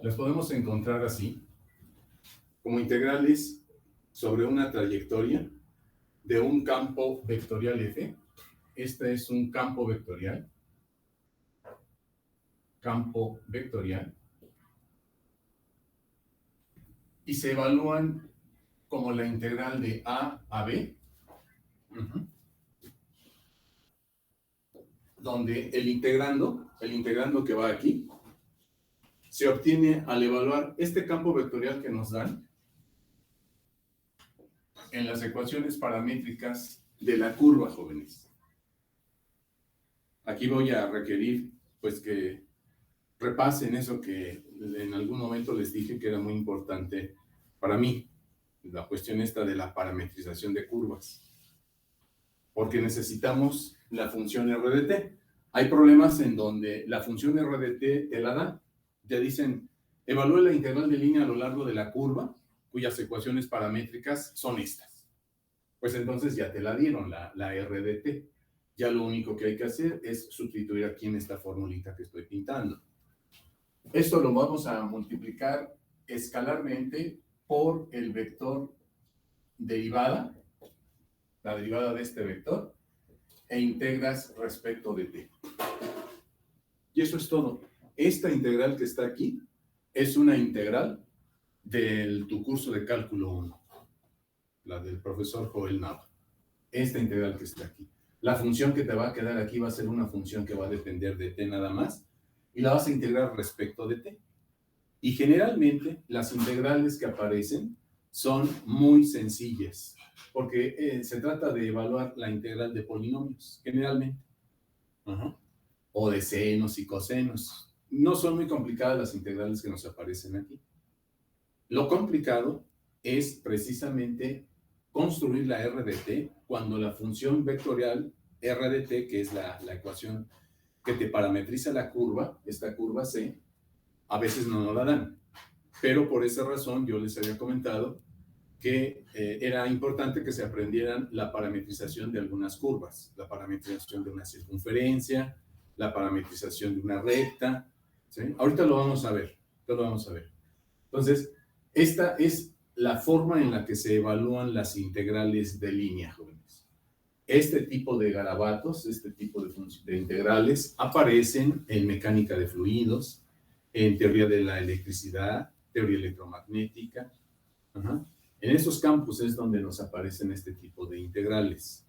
las podemos encontrar así, como integrales sobre una trayectoria de un campo vectorial F. Este es un campo vectorial. Y se evalúan como la integral de A a B, donde el integrando que va aquí, se obtiene al evaluar este campo vectorial que nos dan en las ecuaciones paramétricas de la curva, jóvenes. Aquí voy a requerir, pues, que repasen eso que en algún momento les dije que era muy importante para mí, la cuestión esta de la parametrización de curvas, porque necesitamos la función r de t. Hay problemas en donde la función r de t te la da, ya dicen, evalúe la integral de línea a lo largo de la curva, cuyas ecuaciones paramétricas son estas. Pues entonces ya te la dieron, la r de t. Ya lo único que hay que hacer es sustituir aquí en esta formulita que estoy pintando. Esto lo vamos a multiplicar escalarmente por el vector derivada, la derivada de este vector, e integras respecto de t. Y eso es todo. Esta integral que está aquí es una integral de tu curso de cálculo 1, la del profesor Joel Nava. Esta integral que está aquí. La función que te va a quedar aquí va a ser una función que va a depender de t nada más, y la vas a integrar respecto de t. Y generalmente las integrales que aparecen son muy sencillas, porque se trata de evaluar la integral de polinomios, generalmente. O de senos y cosenos. No son muy complicadas las integrales que nos aparecen aquí. Lo complicado es precisamente construir la r de t cuando la función vectorial r de t, que es la ecuación que te parametriza la curva, esta curva C, a veces no nos la dan. Pero por esa razón yo les había comentado que era importante que se aprendieran la parametrización de algunas curvas, la parametrización de una circunferencia, la parametrización de una recta, ¿sí? Ahorita lo vamos a ver, Entonces, esta es la forma en la que se evalúan las integrales de línea, jóvenes. Este tipo de garabatos, este tipo de integrales aparecen en mecánica de fluidos, en teoría de la electricidad, teoría electromagnética. En esos campos es donde nos aparecen este tipo de integrales.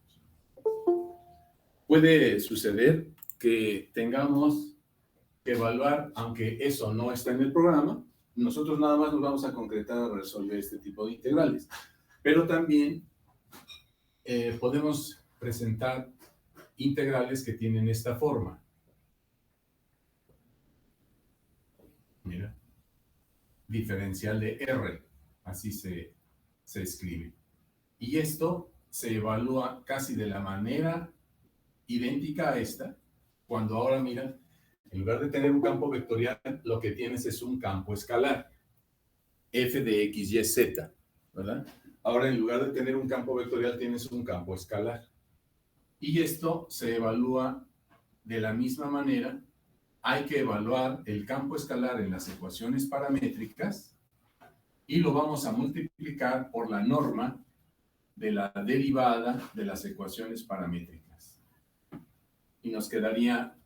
Puede suceder que tengamos que evaluar, aunque eso no está en el programa, nosotros nada más nos vamos a concretar a resolver este tipo de integrales. Pero también podemos presentar integrales que tienen esta forma. Mira, diferencial de R, así se escribe. Y esto se evalúa casi de la manera idéntica a esta, cuando ahora mira, en lugar de tener un campo vectorial, lo que tienes es un campo escalar, f de x, y, z, ¿verdad? Ahora, en lugar de tener un campo vectorial, tienes un campo escalar. Y esto se evalúa de la misma manera. Hay que evaluar el campo escalar en las ecuaciones paramétricas y lo vamos a multiplicar por la norma de la derivada de las ecuaciones paramétricas. Y nos quedaría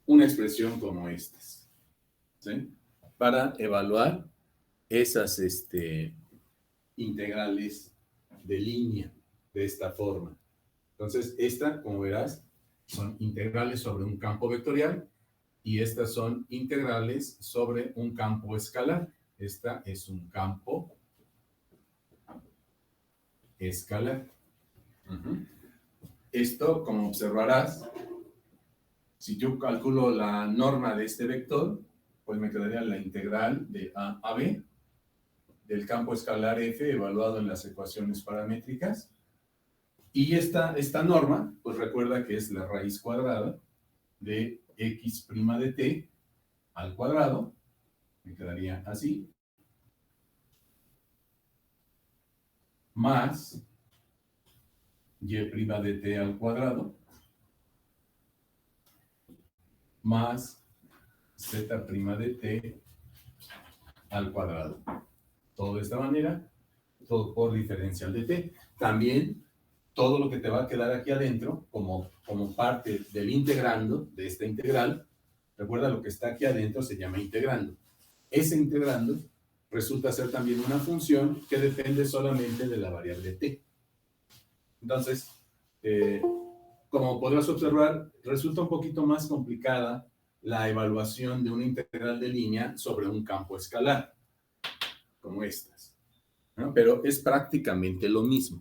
una expresión como estas, ¿sí? Para evaluar esas integrales de línea de esta forma. Entonces, esta, como verás, son integrales sobre un campo vectorial y estas son integrales sobre un campo escalar. Esta es un campo escalar. Esto, como observarás, si yo calculo la norma de este vector, pues me quedaría la integral de A a B del campo escalar F evaluado en las ecuaciones paramétricas. Y esta norma, pues recuerda que es la raíz cuadrada de x' de t al cuadrado, me quedaría así, más y' de t al cuadrado, más z' de t al cuadrado. Todo de esta manera, todo por diferencial de t. También todo lo que te va a quedar aquí adentro, como parte del integrando, de esta integral, recuerda lo que está aquí adentro se llama integrando. Ese integrando resulta ser también una función que depende solamente de la variable t. Entonces, como podrás observar, resulta un poquito más complicada la evaluación de una integral de línea sobre un campo escalar, como estas, ¿no? Pero es prácticamente lo mismo.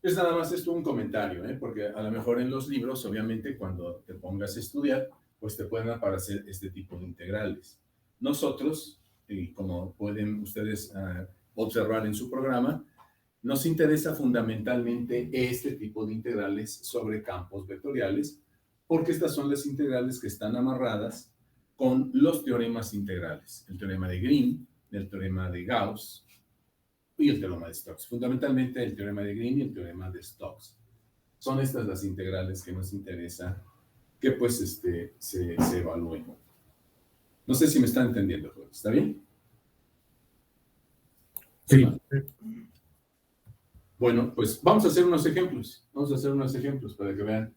Es nada más esto un comentario, porque a lo mejor en los libros, obviamente, cuando te pongas a estudiar, pues te pueden aparecer este tipo de integrales. Nosotros, como pueden ustedes observar en su programa, nos interesa fundamentalmente este tipo de integrales sobre campos vectoriales, porque estas son las integrales que están amarradas con los teoremas integrales. El teorema de Green, el teorema de Gauss y el teorema de Stokes. Fundamentalmente el teorema de Green y el teorema de Stokes. Son estas las integrales que nos interesa que pues se evalúen. No sé si me están entendiendo, ¿está bien? Sí. Bueno, pues vamos a hacer unos ejemplos. Vamos a hacer unos ejemplos para que vean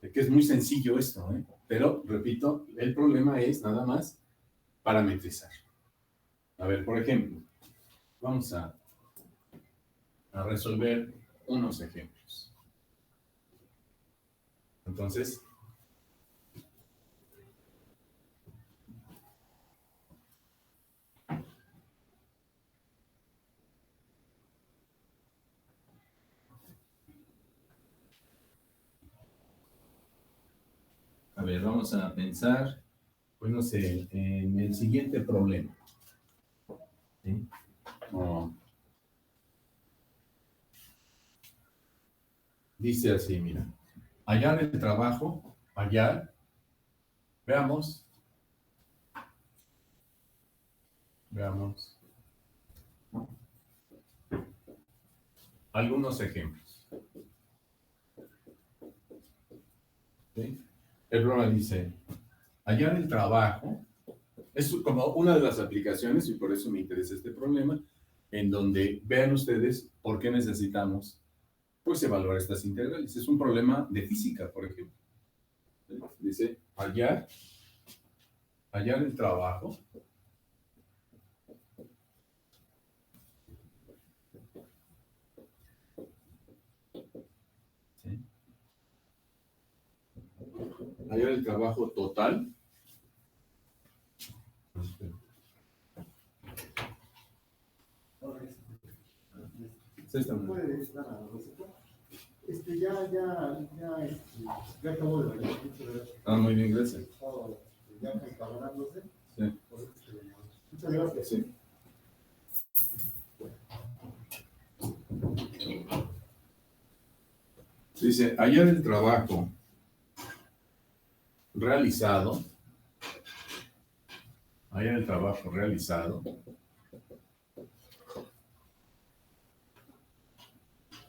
que es muy sencillo esto, Pero, repito, el problema es nada más parametrizar. A ver, por ejemplo, vamos a resolver unos ejemplos. Entonces, a ver, vamos a pensar, pues no sé, en el siguiente problema. ¿Sí? Dice así, mira, hallar el trabajo, hallar, veamos, algunos ejemplos. ¿Sí? El programa dice, hallar el trabajo, es como una de las aplicaciones, y por eso me interesa este problema, en donde vean ustedes por qué necesitamos pues evaluar estas integrales. Es un problema de física, por ejemplo. Dice, hallar el trabajo. ¿Sí? Hallar el trabajo total. Ya acabó de venir. Muy bien, gracias. Ya encabronándose. Sí. Muchas gracias. Sí. Dice, hallar el trabajo realizado,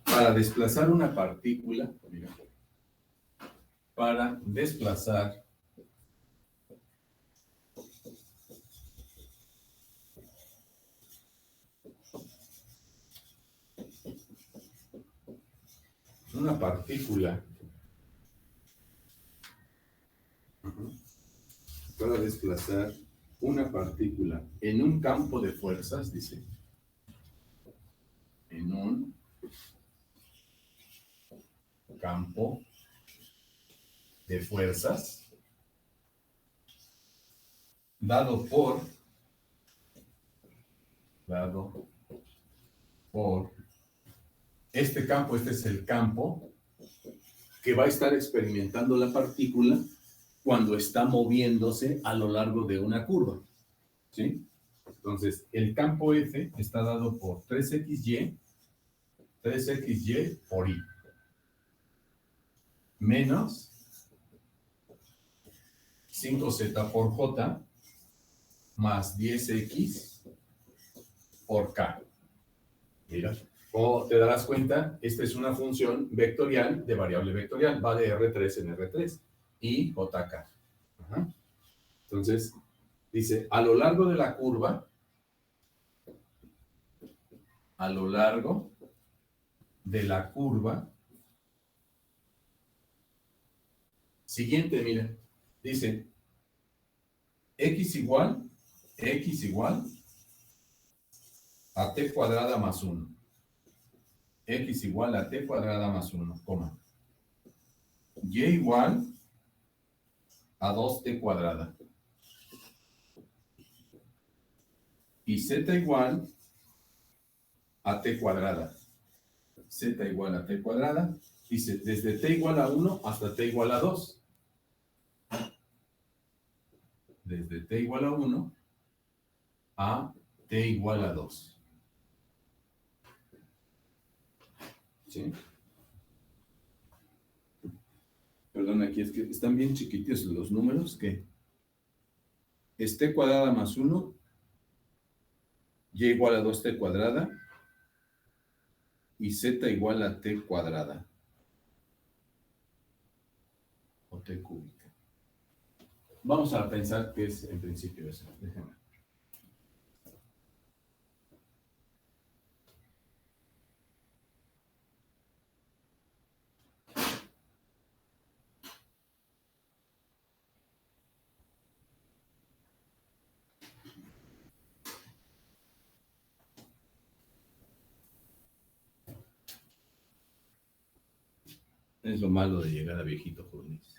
para desplazar una partícula, mira, para desplazar una partícula, para desplazar una partícula en un campo de fuerzas, dice, en un campo de fuerzas dado por este campo. Este es el campo que va a estar experimentando la partícula cuando está moviéndose a lo largo de una curva, ¿sí? Entonces, el campo F está dado por 3xy por y, menos 5z por j, más 10x por k. Mira, como te darás cuenta, esta es una función vectorial de variable vectorial, va de R3 en R3, y jk. Entonces, dice, a lo largo de la curva, siguiente, miren, dice, x igual a t cuadrada más 1. X igual a t cuadrada más 1, coma. Y igual a 2t cuadrada. Y z igual a t cuadrada. Z igual a t cuadrada. Dice, desde t igual a 1 hasta t igual a 2. Desde t igual a 1 a t igual a 2. ¿Sí? Perdón, aquí es que están bien chiquitos los números, que es t cuadrada más 1, y igual a 2t cuadrada, y z igual a t cuadrada, o t cúbica. Vamos a pensar que es en principio eso. Déjenme. Es lo malo de llegar a viejito, jóvenes.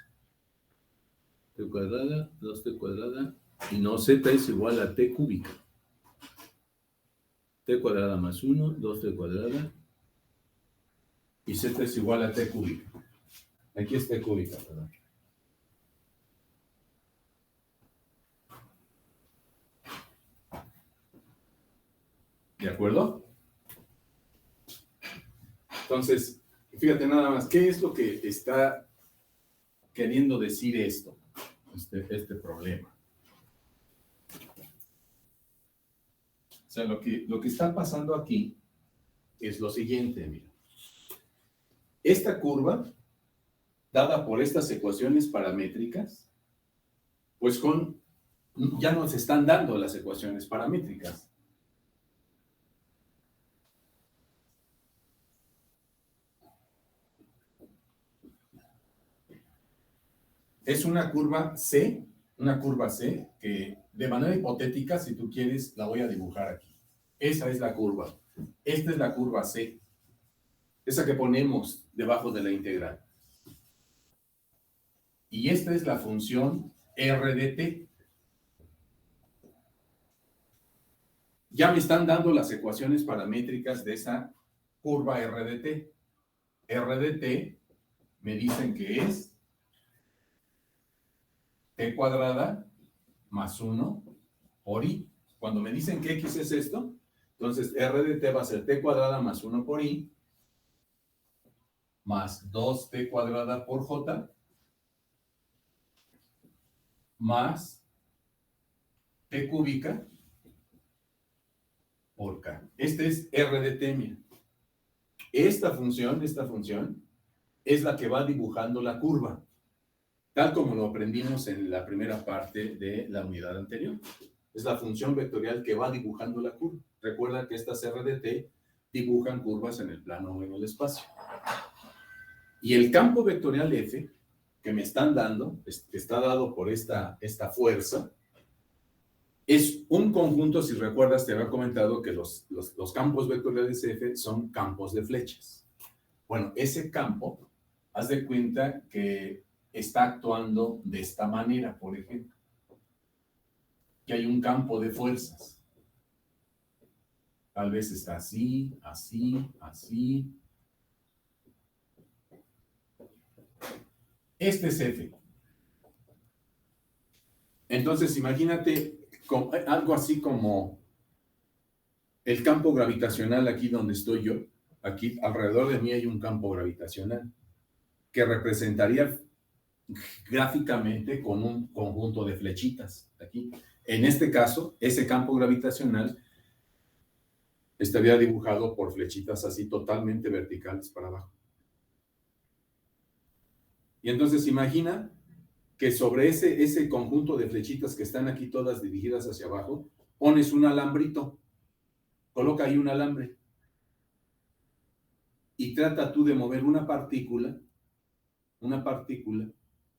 T cuadrada, 2t cuadrada, y no, z es igual a t cúbica. T cuadrada más 1, 2t cuadrada, y z es igual a t cúbica. Aquí es t cúbica, perdón. ¿De acuerdo? Entonces, fíjate nada más, ¿qué es lo que está queriendo decir esto? Este problema. O sea, lo que está pasando aquí es lo siguiente, mira. Esta curva, dada por estas ecuaciones paramétricas, pues ya nos están dando las ecuaciones paramétricas. Es una curva C que de manera hipotética, si tú quieres, la voy a dibujar aquí. Esa es la curva. Esta es la curva C. Esa que ponemos debajo de la integral. Y esta es la función R de t. Ya me están dando las ecuaciones paramétricas de esa curva R de t. R de t me dicen que es t cuadrada más 1 por i. Cuando me dicen que x es esto, entonces r de t va a ser t cuadrada más 1 por i más 2t cuadrada por j más t cúbica por k. Este es r de t, mira. Esta función es la que va dibujando la curva, tal como lo aprendimos en la primera parte de la unidad anterior. Es la función vectorial que va dibujando la curva. Recuerda que estas r de t dibujan curvas en el plano o en el espacio. Y el campo vectorial f, que me están dando, está dado por esta fuerza, es un conjunto, si recuerdas, te había comentado que los campos vectoriales f son campos de flechas. Bueno, ese campo, haz de cuenta que está actuando de esta manera, por ejemplo. Que hay un campo de fuerzas. Tal vez está así, así, así. Este es F. Entonces, imagínate algo así como el campo gravitacional aquí donde estoy yo. Aquí alrededor de mí hay un campo gravitacional que representaría gráficamente con un conjunto de flechitas aquí. En este caso, ese campo gravitacional estaría dibujado por flechitas así totalmente verticales para abajo. Y entonces imagina que sobre ese conjunto de flechitas que están aquí todas dirigidas hacia abajo, pones un alambrito, coloca ahí un alambre y trata tú de mover una partícula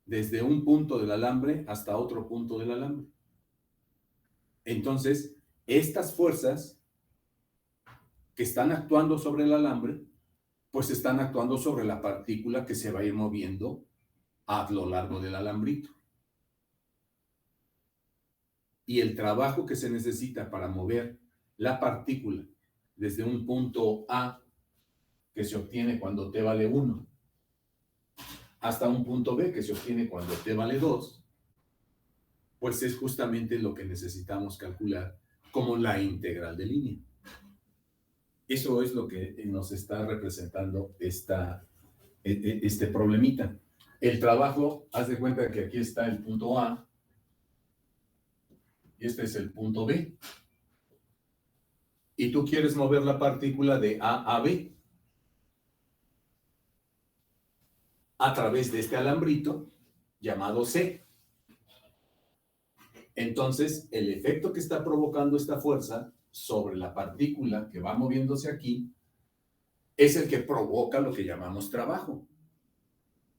desde un punto del alambre hasta otro punto del alambre. Entonces, estas fuerzas que están actuando sobre el alambre, pues están actuando sobre la partícula que se va a ir moviendo a lo largo del alambrito. Y el trabajo que se necesita para mover la partícula desde un punto A, que se obtiene cuando t vale 1, hasta un punto B, que se obtiene cuando t vale 2, pues es justamente lo que necesitamos calcular como la integral de línea. Eso es lo que nos está representando este problemita. El trabajo, haz de cuenta que aquí está el punto A, y este es el punto B. Y tú quieres mover la partícula de A a B a través de este alambrito llamado C. Entonces, el efecto que está provocando esta fuerza sobre la partícula que va moviéndose aquí es el que provoca lo que llamamos trabajo.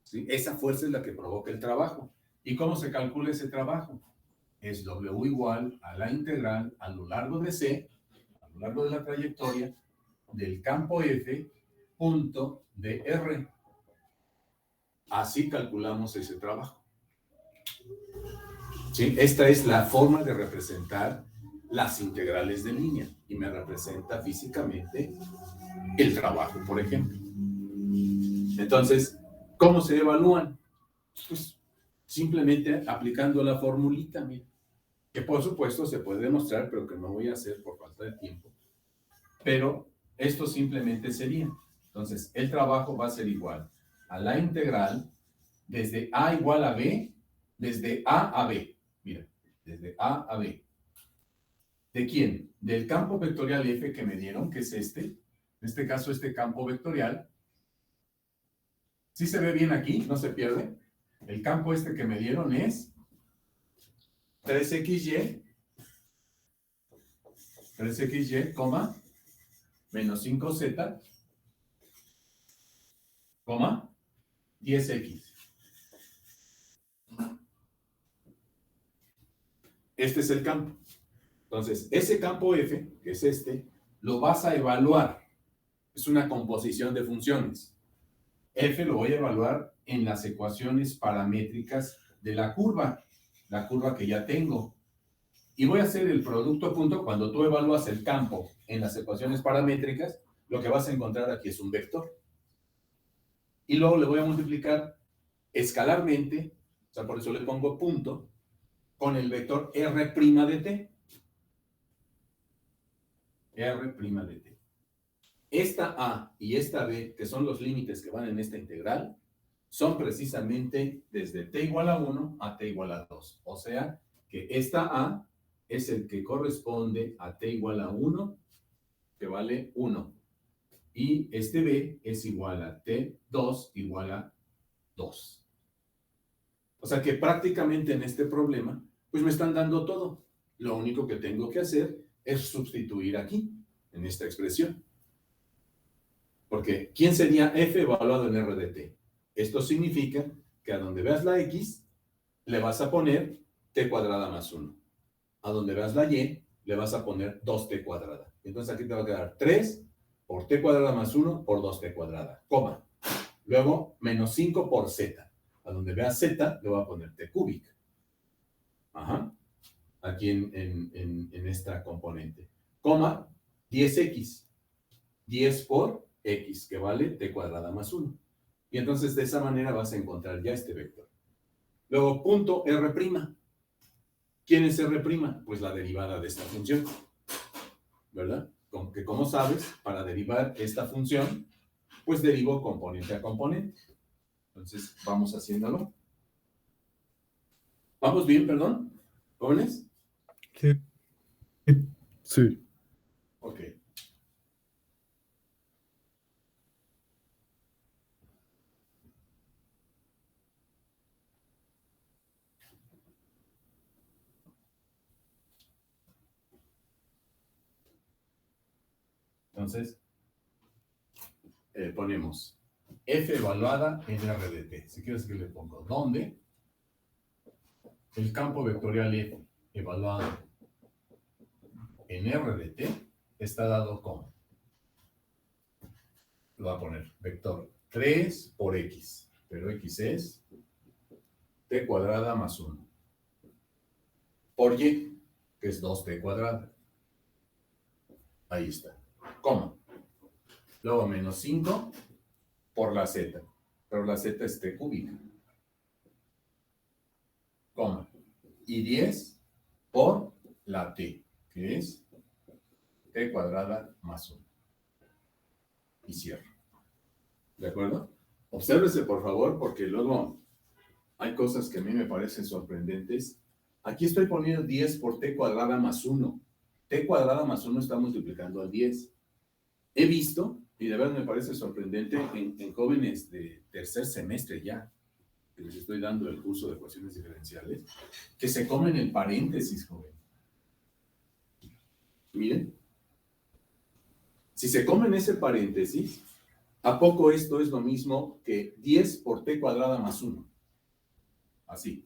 ¿Sí? Esa fuerza es la que provoca el trabajo. ¿Y cómo se calcula ese trabajo? Es W igual a la integral a lo largo de C, a lo largo de la trayectoria, del campo F, punto de R. Así calculamos ese trabajo. ¿Sí? Esta es la forma de representar las integrales de línea y me representa físicamente el trabajo, por ejemplo. Entonces, ¿cómo se evalúan? Pues simplemente aplicando la formulita, mira, que por supuesto se puede demostrar, pero que no voy a hacer por falta de tiempo. Pero esto simplemente sería, entonces, el trabajo va a ser igual a la integral desde A igual a B, desde A a B. Mira, desde A a B. ¿De quién? Del campo vectorial F que me dieron, que es este. En este caso, este campo vectorial. ¿Sí se ve bien aquí? ¿No se pierde? El campo este que me dieron es 3XY, coma, menos 5Z, coma, 10X. Este es el campo. Entonces, ese campo F, que es este, lo vas a evaluar. Es una composición de funciones. F lo voy a evaluar en las ecuaciones paramétricas de la curva que ya tengo. Y voy a hacer el producto punto. Cuando tú evalúas el campo en las ecuaciones paramétricas, lo que vas a encontrar aquí es un vector. Y luego le voy a multiplicar escalarmente, o sea, por eso le pongo punto, con el vector R' de t. R' de t. Esta A y esta B, que son los límites que van en esta integral, son precisamente desde t igual a 1 a t igual a 2. O sea, que esta A es el que corresponde a t igual a 1, que vale 1. Y este B es igual a t2 igual a 2. O sea que prácticamente en este problema, pues me están dando todo. Lo único que tengo que hacer es sustituir aquí, en esta expresión. Porque, ¿quién sería F evaluado en R de t? Esto significa que a donde veas la X, le vas a poner t cuadrada más 1. A donde veas la Y, le vas a poner 2t cuadrada. Entonces aquí te va a quedar 3 por t cuadrada más 1 por 2t cuadrada, coma. Luego, menos 5 por z. A donde veas z, le voy a poner t cúbica. Ajá. Aquí en esta componente. Coma, 10x. 10 por x, que vale t cuadrada más 1. Y entonces de esa manera vas a encontrar ya este vector. Luego, punto R'. ¿Quién es R'? Pues la derivada de esta función. ¿Verdad? Como sabes, para derivar esta función, pues derivo componente a componente. Entonces, vamos haciéndolo. ¿Vamos bien, perdón? ¿Jóvenes? Sí. Sí. Ok. Entonces, ponemos F evaluada en R de T. Si quieres que le pongo, ¿dónde? El campo vectorial F evaluado en R de T está dado como, lo voy a poner, vector 3 por X, pero X es T cuadrada más 1, por Y, que es 2T cuadrada. Ahí está, coma. Luego menos 5 por la Z, pero la Z es T cúbica, coma. Y 10 por la T, que es T cuadrada más 1. Y cierro. ¿De acuerdo? Obsérvese, por favor, porque luego hay cosas que a mí me parecen sorprendentes. Aquí estoy poniendo 10 por T cuadrada más 1. T cuadrada más 1 está multiplicando al 10. He visto, y de verdad me parece sorprendente, en jóvenes de tercer semestre ya, que les estoy dando el curso de ecuaciones diferenciales, que se comen el paréntesis, joven. Miren. Si se comen ese paréntesis, ¿a poco esto es lo mismo que 10 por T cuadrada más 1? Así.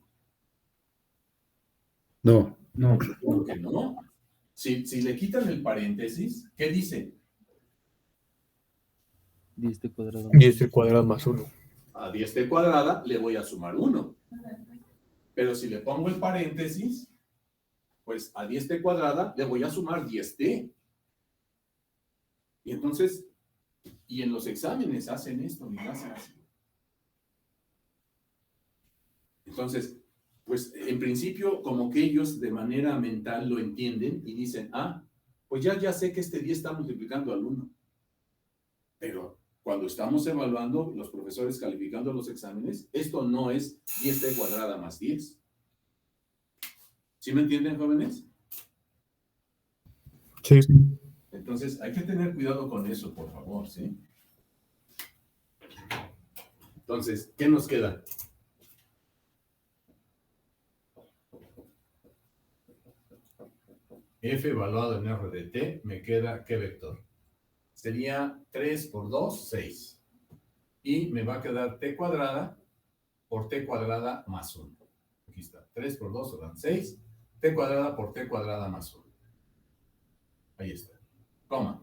No. ¿Por qué no? Si le quitan el paréntesis, ¿qué dice? 10t cuadrado. 10 cuadrado más 1. A 10T cuadrada le voy a sumar 1. Pero si le pongo el paréntesis, pues a 10T cuadrada le voy a sumar 10T. Y entonces, y en los exámenes hacen esto, y hacen así. Entonces, pues en principio como que ellos de manera mental lo entienden y dicen, ah, pues ya sé que este 10 está multiplicando al 1. Pero cuando estamos evaluando, los profesores calificando los exámenes, esto no es 10T cuadrada más 10. ¿Sí me entienden, jóvenes? Sí. Entonces, hay que tener cuidado con eso, por favor, ¿sí? Entonces, ¿qué nos queda? F evaluado en R de T, me queda, ¿qué vector? Sería 3 por 2, 6. Y me va a quedar T cuadrada por T cuadrada más 1. Aquí está, 3 por 2 dan 6. T cuadrada por T cuadrada más 1. Ahí está. Coma.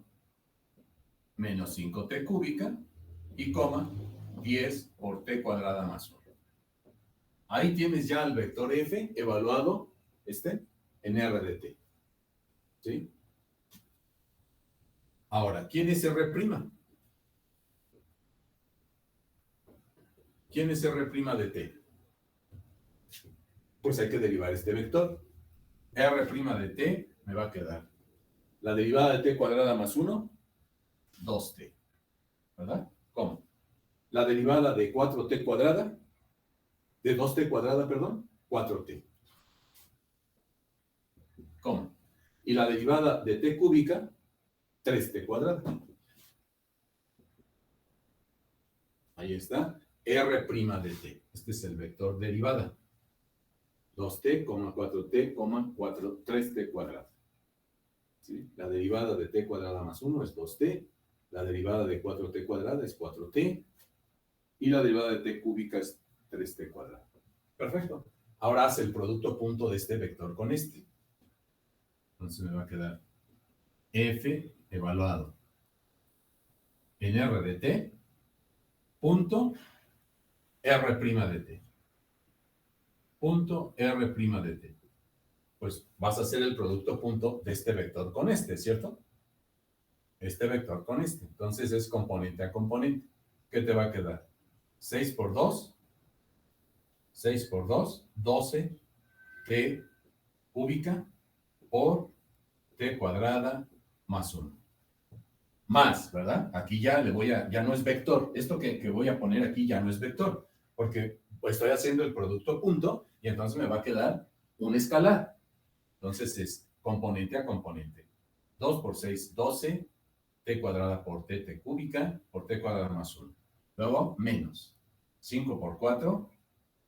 Menos 5T cúbica. Y coma, 10 por T cuadrada más 1. Ahí tienes ya el vector F evaluado, en R de T. ¿Sí? Ahora, ¿quién es R'? ¿Quién es R' de T? Pues hay que derivar este vector. R' de T me va a quedar la derivada de T cuadrada más 1, 2T. ¿Verdad? ¿Cómo? La derivada de 4T cuadrada, de 2T cuadrada, perdón, 4T. ¿Cómo? Y la derivada de T cúbica, 3T cuadrada. Ahí está. R' de T. Este es el vector derivada. 2T, 4T, 3T cuadrada. ¿Sí? La derivada de T cuadrada más 1 es 2T. La derivada de 4T cuadrada es 4T. Y la derivada de T cúbica es 3T cuadrada. Perfecto. Ahora hace el producto punto de este vector con este. Entonces me va a quedar F evaluado en R de T punto R' de T. Punto R' de T. Pues vas a hacer el producto punto de este vector con este, ¿cierto? Este vector con este. Entonces es componente a componente. ¿Qué te va a quedar? 6 por 2. 6 por 2, 12 T cúbica por T cuadrada más 1. Más, ¿verdad? Aquí ya ya no es vector. Esto que voy a poner aquí ya no es vector, porque pues estoy haciendo el producto punto y entonces me va a quedar un escalar. Entonces es componente a componente. 2 por 6, 12, T cuadrada por T cúbica por T cuadrada más 1. Luego, menos 5 por 4,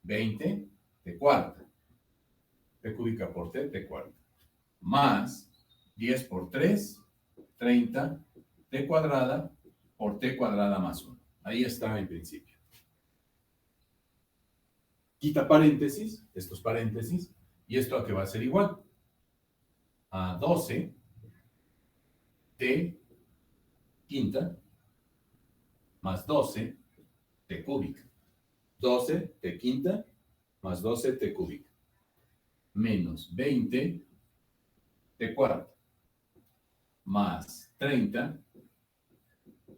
20, T cuarta. T cúbica por T cuarta. Más 10 por 3, 30, t cuadrada por t cuadrada más 1. Ahí está en principio. Quita paréntesis, estos paréntesis, y esto a qué va a ser igual. A 12 t quinta más 12 t cúbica. 12 t quinta más 12 t cúbica. Menos 20 t cuarta más 30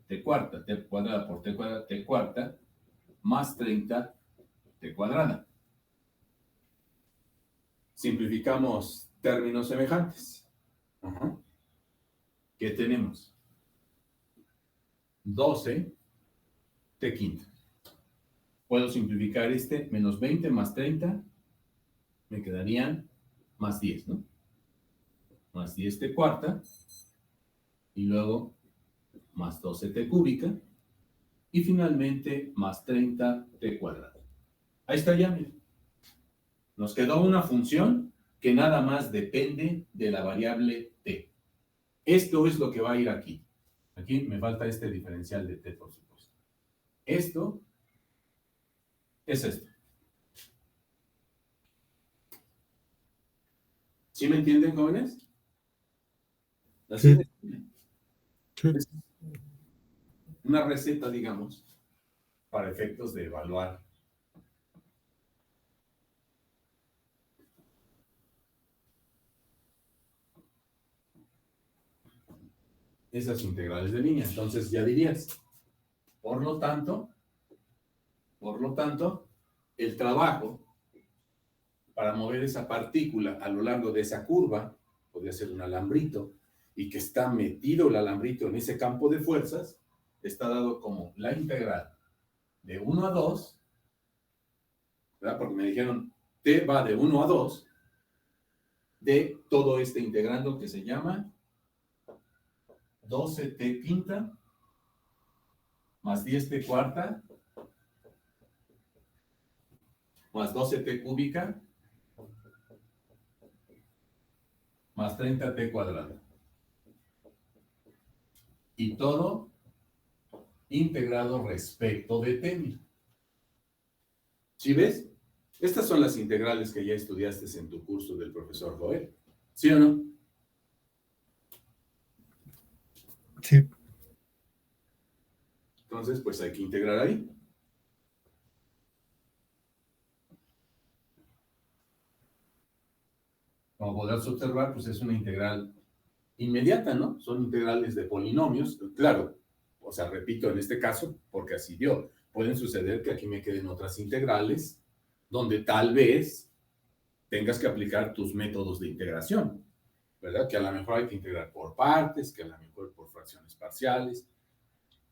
t cuarta, t cuadrada por t cuarta, más 30 t cuadrada. Simplificamos términos semejantes. ¿Qué tenemos? 12 t quinta. Puedo simplificar este, menos 20 más 30, me quedarían más 10, ¿no? Más 10 t cuarta, y luego más 12 t cúbica, y finalmente más 30 t cuadrada. Ahí está ya, miren. Nos quedó una función que nada más depende de la variable t. Esto es lo que va a ir aquí. Aquí me falta este diferencial de t, por supuesto. Esto es esto. ¿Sí me entienden, jóvenes? Así Sí. Sí. es una receta, digamos, para efectos de evaluar esas integrales de línea. Entonces ya dirías, por lo tanto, el trabajo para mover esa partícula a lo largo de esa curva, podría ser un alambrito, y que está metido el alambrito en ese campo de fuerzas, está dado como la integral de 1 a 2, ¿verdad? Porque me dijeron, t va de 1 a 2, de todo este integrando que se llama 12t quinta más 10t cuarta más 12t cúbica más 30t cuadrada. Y todo integrado respecto de t. ¿Sí ves? Estas son las integrales que ya estudiaste en tu curso del profesor Joel. ¿Sí o no? Sí. Entonces, pues hay que integrar ahí. Como podrás observar, pues es una integral inmediata, ¿no? Son integrales de polinomios. Claro, o sea, repito en este caso, porque así dio. Pueden suceder que aquí me queden otras integrales donde tal vez tengas que aplicar tus métodos de integración, ¿verdad? Que a lo mejor hay que integrar por partes, que a lo mejor por fracciones parciales,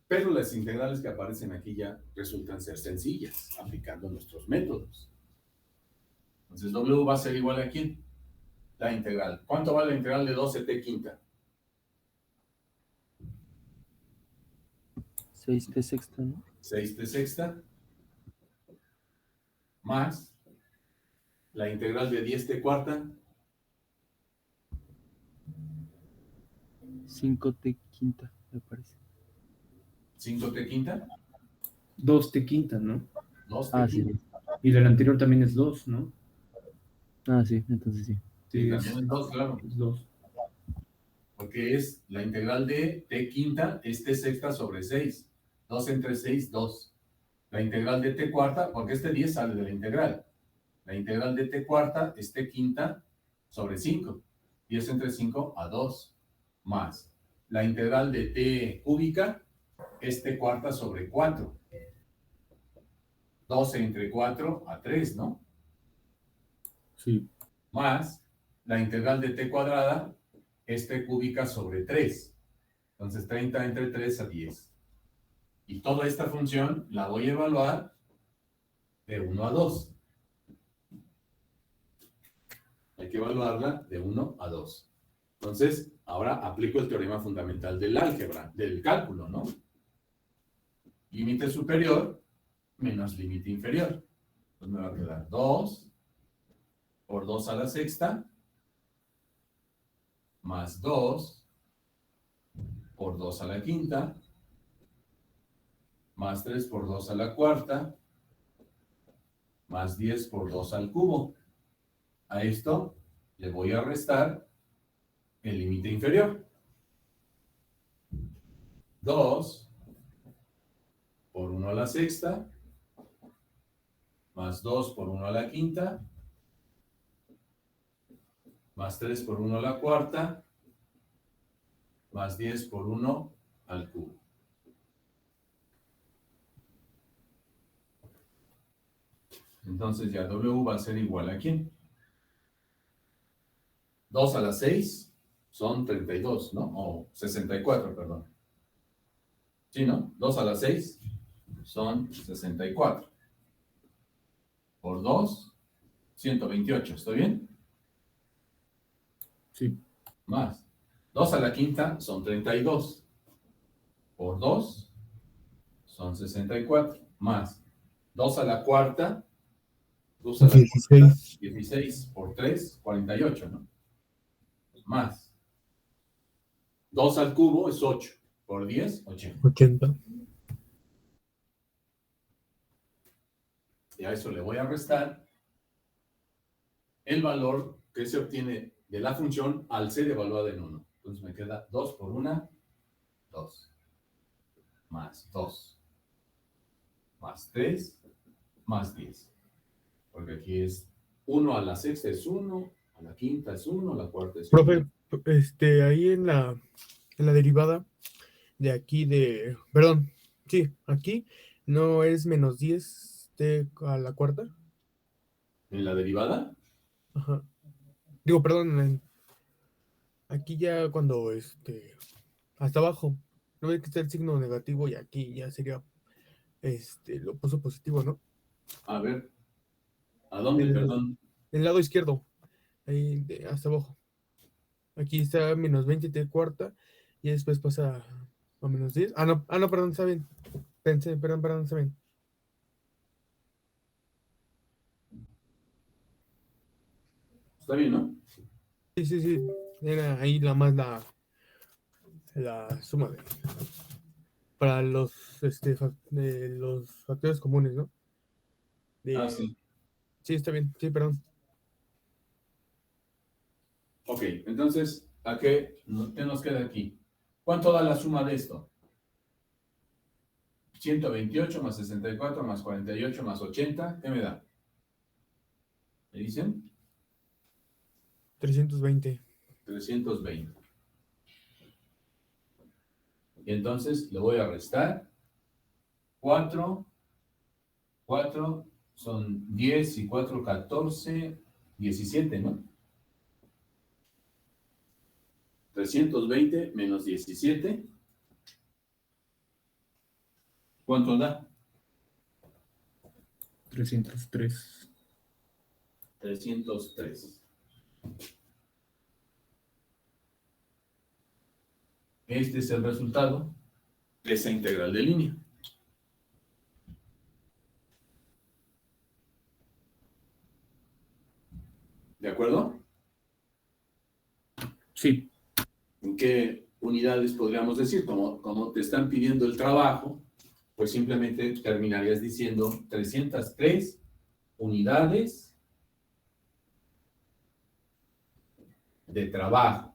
pero las integrales que aparecen aquí ya resultan ser sencillas, aplicando nuestros métodos. Entonces, W va a ser igual a ¿quién? La integral. ¿Cuánto vale la integral de 12t quinta? 6t sexta, ¿no? 6t sexta más la integral de 10t cuarta. 5t quinta, me parece. 5t quinta. 2t quinta, ¿no? 2t Ah, quinta. sí. Y del anterior también es 2, ¿no? Ah, sí, entonces sí. Sí, Sí, también es 2, claro. es 2. Porque es la integral de t quinta, es t sexta sobre 6. 2 entre 6, 2. La integral de t cuarta, porque este 10 sale de la integral. La integral de t cuarta es t quinta sobre 5. 10 entre 5 a 2. Más la integral de t cúbica es t cuarta sobre 4. 12 entre 4 a 3, ¿no? Sí. Más la integral de t cuadrada es t cúbica sobre 3. Entonces 30 entre 3 a 10. Y toda esta función la voy a evaluar de 1 a 2. Hay que evaluarla de 1 a 2. Entonces, ahora aplico el teorema fundamental del álgebra, del cálculo, ¿no? Límite superior menos límite inferior. Entonces me va a quedar 2 por 2 a la sexta más 2 por 2 a la quinta, más 3 por 2 a la cuarta, más 10 por 2 al cubo. A esto le voy a restar el límite inferior. 2 por 1 a la sexta, más 2 por 1 a la quinta, más 3 por 1 a la cuarta, más 10 por 1 al cubo. Entonces ya W va a ser igual a ¿quién? 2 a la 6 son 32, ¿no? O 64, perdón. ¿Sí, no? 2 a la 6 son 64. Por 2, 128. ¿Está bien? Sí. Más. 2 a la quinta son 32. Por 2 son 64. Más. 2 a la cuarta. 2 a la 16. cuarta, 16. Por 3, 48, ¿no? Más. 2 al cubo es 8. Por 10, 80. 80. Y a eso le voy a restar el valor que se obtiene de la función al ser evaluada en 1. Entonces me queda 2 por 1, 2. Más 2. Más 3, más 10. Porque aquí es 1 a la sexta es 1, a la quinta es 1, a la cuarta es 1. Profe, ahí en la derivada de aquí perdón, sí, aquí no es menos 10 a la cuarta. ¿En la derivada? Ajá. Digo, perdón, aquí ya cuando hasta abajo, no ve que está el signo negativo y aquí ya sería lo opuesto positivo, ¿no? A ver, ¿a dónde, perdón? El lado izquierdo, ahí hasta abajo. Aquí está menos 20 de cuarta y después pasa a menos 10. No, perdón, está bien. Perdón, está bien. Está bien, ¿no? Sí. Era ahí la suma para los, de los factores comunes, ¿no? Sí. Sí, está bien. Sí, perdón. Ok, entonces, ¿qué nos queda aquí? ¿Cuánto da la suma de esto? 128 más 64 más 48 más 80, ¿qué me da? ¿Me dicen? 320. 320. Y entonces le voy a restar 4 son 10 y 4, 14, 17, ¿no? 320 menos 17. ¿Cuánto da? 303. 303. Este es el resultado de esa integral de línea. ¿De acuerdo? Sí. ¿En qué unidades podríamos decir? Como te están pidiendo el trabajo, pues simplemente terminarías diciendo 303 unidades de trabajo.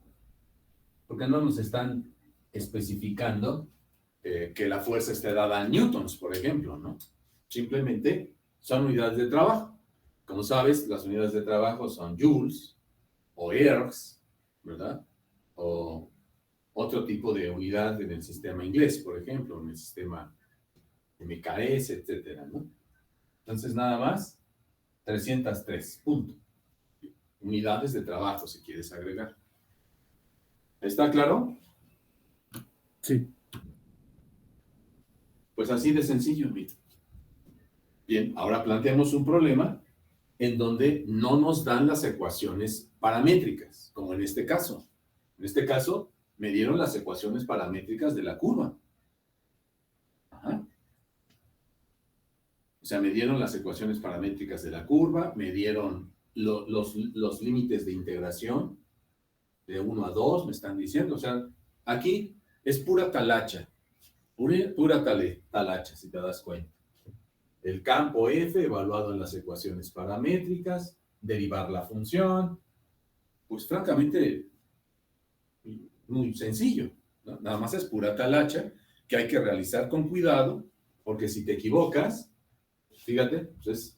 Porque no nos están especificando que la fuerza esté dada en newtons, por ejemplo, ¿no? Simplemente son unidades de trabajo. Como sabes, las unidades de trabajo son joules o ergs, ¿verdad? O otro tipo de unidad en el sistema inglés, por ejemplo, en el sistema MKS, etcétera, ¿no? Entonces, nada más, 303, punto. Unidades de trabajo, si quieres agregar. ¿Está claro? Sí. Pues así de sencillo, mira. Bien, ahora planteamos un problema en donde no nos dan las ecuaciones paramétricas, como en este caso. En este caso, me dieron las ecuaciones paramétricas de la curva. Ajá. O sea, me dieron las ecuaciones paramétricas de la curva, me dieron los límites de integración de 1 a 2, me están diciendo. O sea, aquí es pura talacha, talacha, si te das cuenta. El campo F evaluado en las ecuaciones paramétricas, derivar la función, pues francamente muy sencillo, ¿no? Nada más es pura talacha que hay que realizar con cuidado, porque si te equivocas, fíjate, pues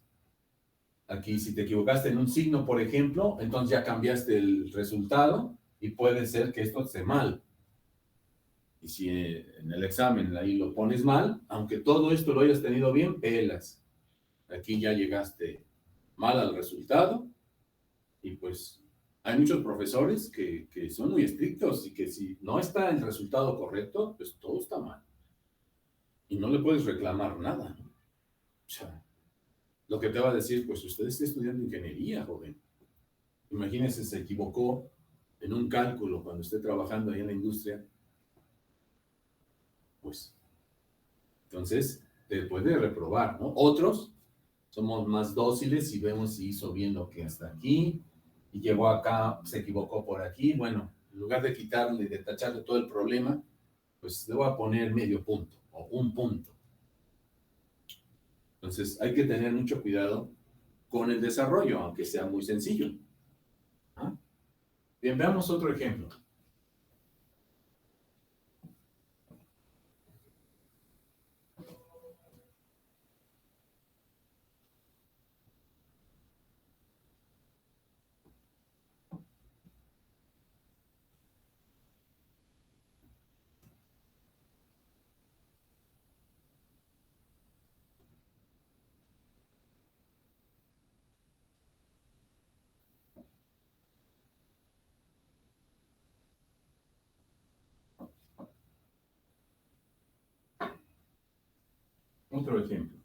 aquí si te equivocaste en un signo, por ejemplo, entonces ya cambiaste el resultado y puede ser que esto esté mal. Y si en el examen ahí lo pones mal, aunque todo esto lo hayas tenido bien, pelas. Aquí ya llegaste mal al resultado y pues hay muchos profesores que son muy estrictos y que si no está el resultado correcto, pues todo está mal. Y no le puedes reclamar nada, ¿no? O sea, lo que te va a decir, pues usted está estudiando ingeniería, joven. Imagínese, se equivocó en un cálculo cuando esté trabajando ahí en la industria, pues entonces te puede reprobar, ¿no? Otros somos más dóciles y vemos si hizo bien lo que hasta aquí y llegó acá, se equivocó por aquí. Bueno, en lugar de quitarle, de tacharle todo el problema, pues le voy a poner medio punto o un punto. Entonces hay que tener mucho cuidado con el desarrollo, aunque sea muy sencillo. ¿Ah? Bien, veamos otro ejemplo. Otro ejemplo.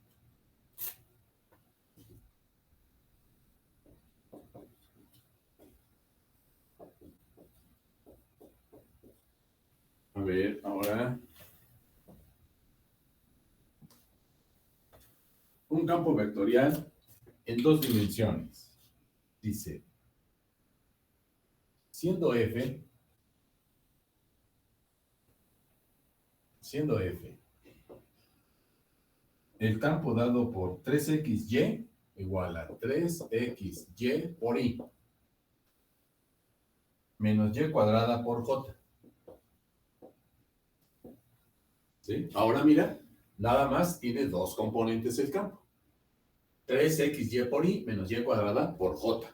A ver, ahora. Un campo vectorial en dos dimensiones. Dice, siendo F, el campo dado por 3xy igual a 3xy por y menos y cuadrada por j. ¿Sí? Ahora mira, nada más tiene dos componentes el campo. 3xy por y menos y cuadrada por j.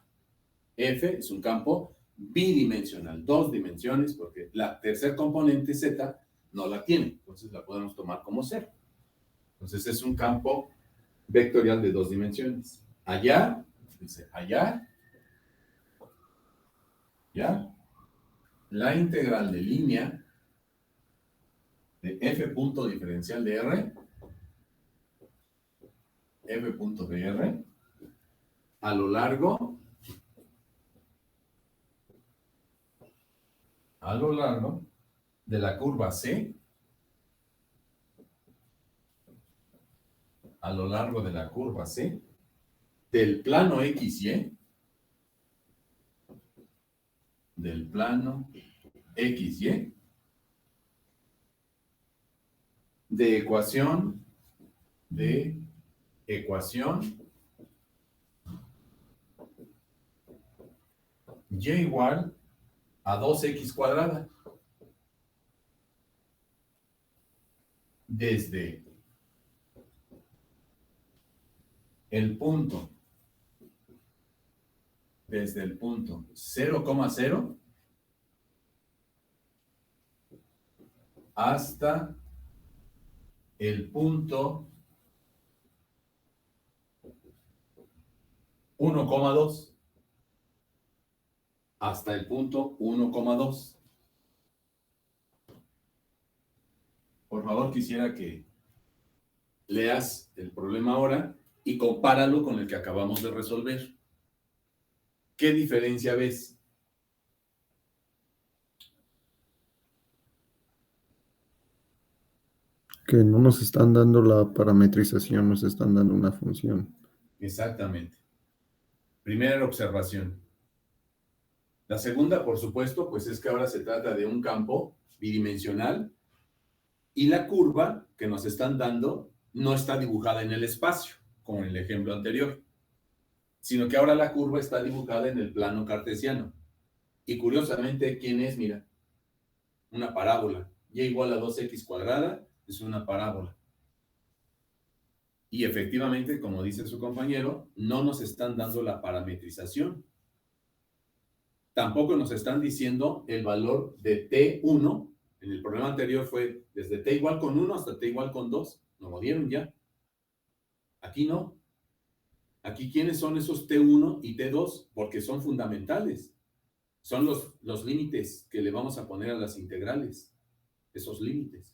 F es un campo bidimensional, dos dimensiones, porque la tercer componente z no la tiene, entonces la podemos tomar como cero. Entonces es un campo vectorial de dos dimensiones. Allá, dice allá, ya, la integral de línea de f punto diferencial de r, f punto de r, a lo largo de la curva C, a lo largo de la curva C, del plano XY, de ecuación y igual a 2x cuadrada. Desde el punto 0,0 hasta el punto 1,2. Hasta el punto 1,2. Por favor, quisiera que leas el problema ahora y compáralo con el que acabamos de resolver. ¿Qué diferencia ves? Que no nos están dando la parametrización, nos están dando una función. Exactamente. Primera observación. La segunda, por supuesto, pues es que ahora se trata de un campo bidimensional Y la curva que nos están dando no está dibujada en el espacio, como en el ejemplo anterior, sino que ahora la curva está dibujada en el plano cartesiano. Y curiosamente, ¿quién es? Mira, una parábola. Y igual a 2x cuadrada es una parábola. Y efectivamente, como dice su compañero, no nos están dando la parametrización. Tampoco nos están diciendo el valor de T1. En el problema anterior fue desde T igual con 1 hasta T igual con 2. Nos lo dieron ya. Aquí no. Aquí, ¿quiénes son esos T1 y T2? Porque son fundamentales. Son los límites que le vamos a poner a las integrales. Esos límites.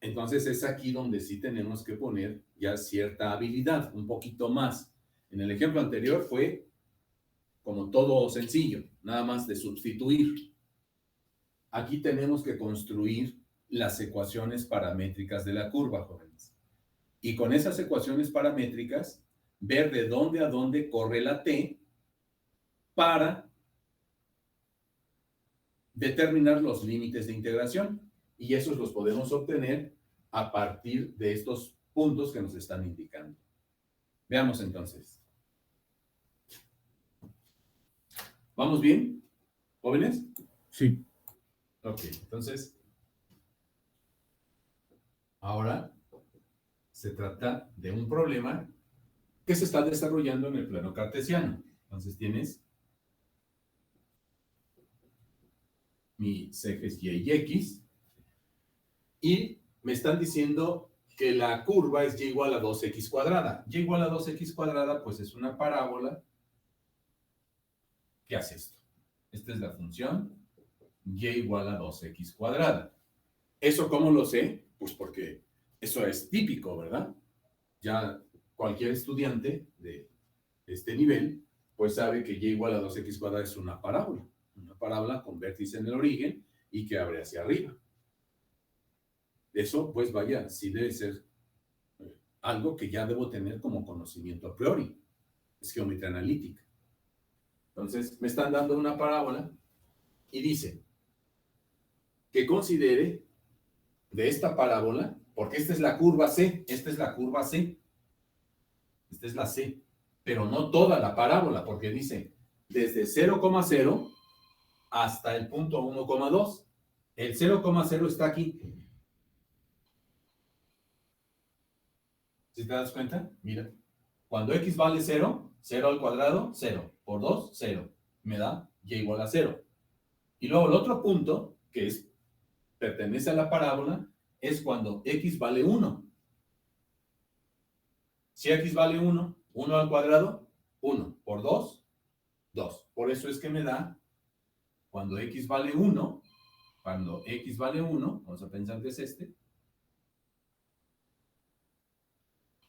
Entonces es aquí donde sí tenemos que poner ya cierta habilidad, un poquito más. En el ejemplo anterior fue como todo sencillo, nada más de sustituir. Aquí tenemos que construir las ecuaciones paramétricas de la curva, jóvenes. Y con esas ecuaciones paramétricas, ver de dónde a dónde corre la T para determinar los límites de integración. Y esos los podemos obtener a partir de estos puntos que nos están indicando. Veamos entonces. ¿Vamos bien, jóvenes? Sí. Ok, entonces, ahora se trata de un problema que se está desarrollando en el plano cartesiano. Entonces tienes mis ejes Y y X, y me están diciendo que la curva es y igual a 2x cuadrada. Y igual a 2x cuadrada, pues es una parábola. ¿Qué hace esto? Esta es la función y igual a 2x cuadrada. ¿Eso cómo lo sé? Pues porque eso es típico, ¿verdad? Ya cualquier estudiante de este nivel, pues sabe que y igual a 2x cuadrada es una parábola con vértice en el origen y que abre hacia arriba. Eso, pues vaya, sí debe ser algo que ya debo tener como conocimiento a priori. Es geometría analítica. Entonces, me están dando una parábola y dice que considere de esta parábola, porque esta es la curva C, esta es la curva C, esta es la C, pero no toda la parábola, porque dice desde 0,0 hasta el punto 1,2. El 0,0 está aquí. ¿Sí te das cuenta? Mira, cuando x vale 0, 0 al cuadrado, 0. Por 2, 0. Me da y igual a 0. Y luego el otro punto, que pertenece a la parábola, es cuando x vale 1. Si x vale 1, 1 al cuadrado, 1. Por 2, 2. Por eso es que me da, cuando x vale 1, vamos a pensar que es este,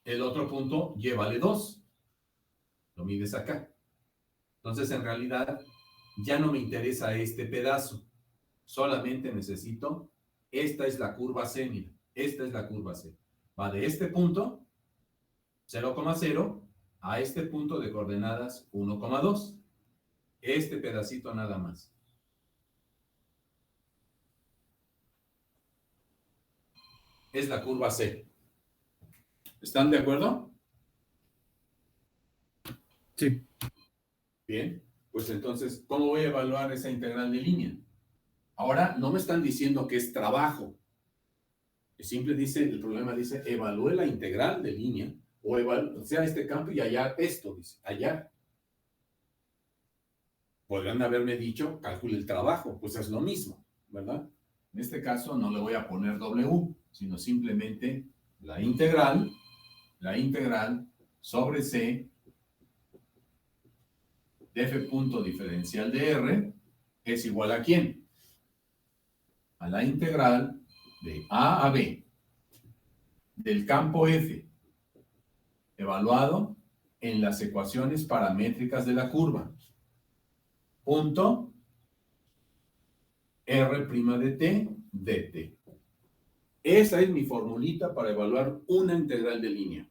el otro punto y vale 2. Lo mides acá. Entonces, en realidad, ya no me interesa este pedazo. Solamente necesito, esta es la curva C, mira. Esta es la curva C. Va de este punto, 0,0, a este punto de coordenadas 1,2. Este pedacito nada más. Es la curva C. ¿Están de acuerdo? Sí. Bien, pues entonces, ¿cómo voy a evaluar esa integral de línea? Ahora, no me están diciendo que es trabajo. Simple dice, el problema dice, evalúe la integral de línea, o sea, este campo y hallar esto, dice, hallar. Podrían haberme dicho, calcule el trabajo, pues es lo mismo, ¿verdad? En este caso no le voy a poner W, sino simplemente la integral sobre C de f punto diferencial de R es igual a ¿quién? A la integral de A a B del campo F evaluado en las ecuaciones paramétricas de la curva. Punto R' de t dt. Esa es mi formulita para evaluar una integral de línea.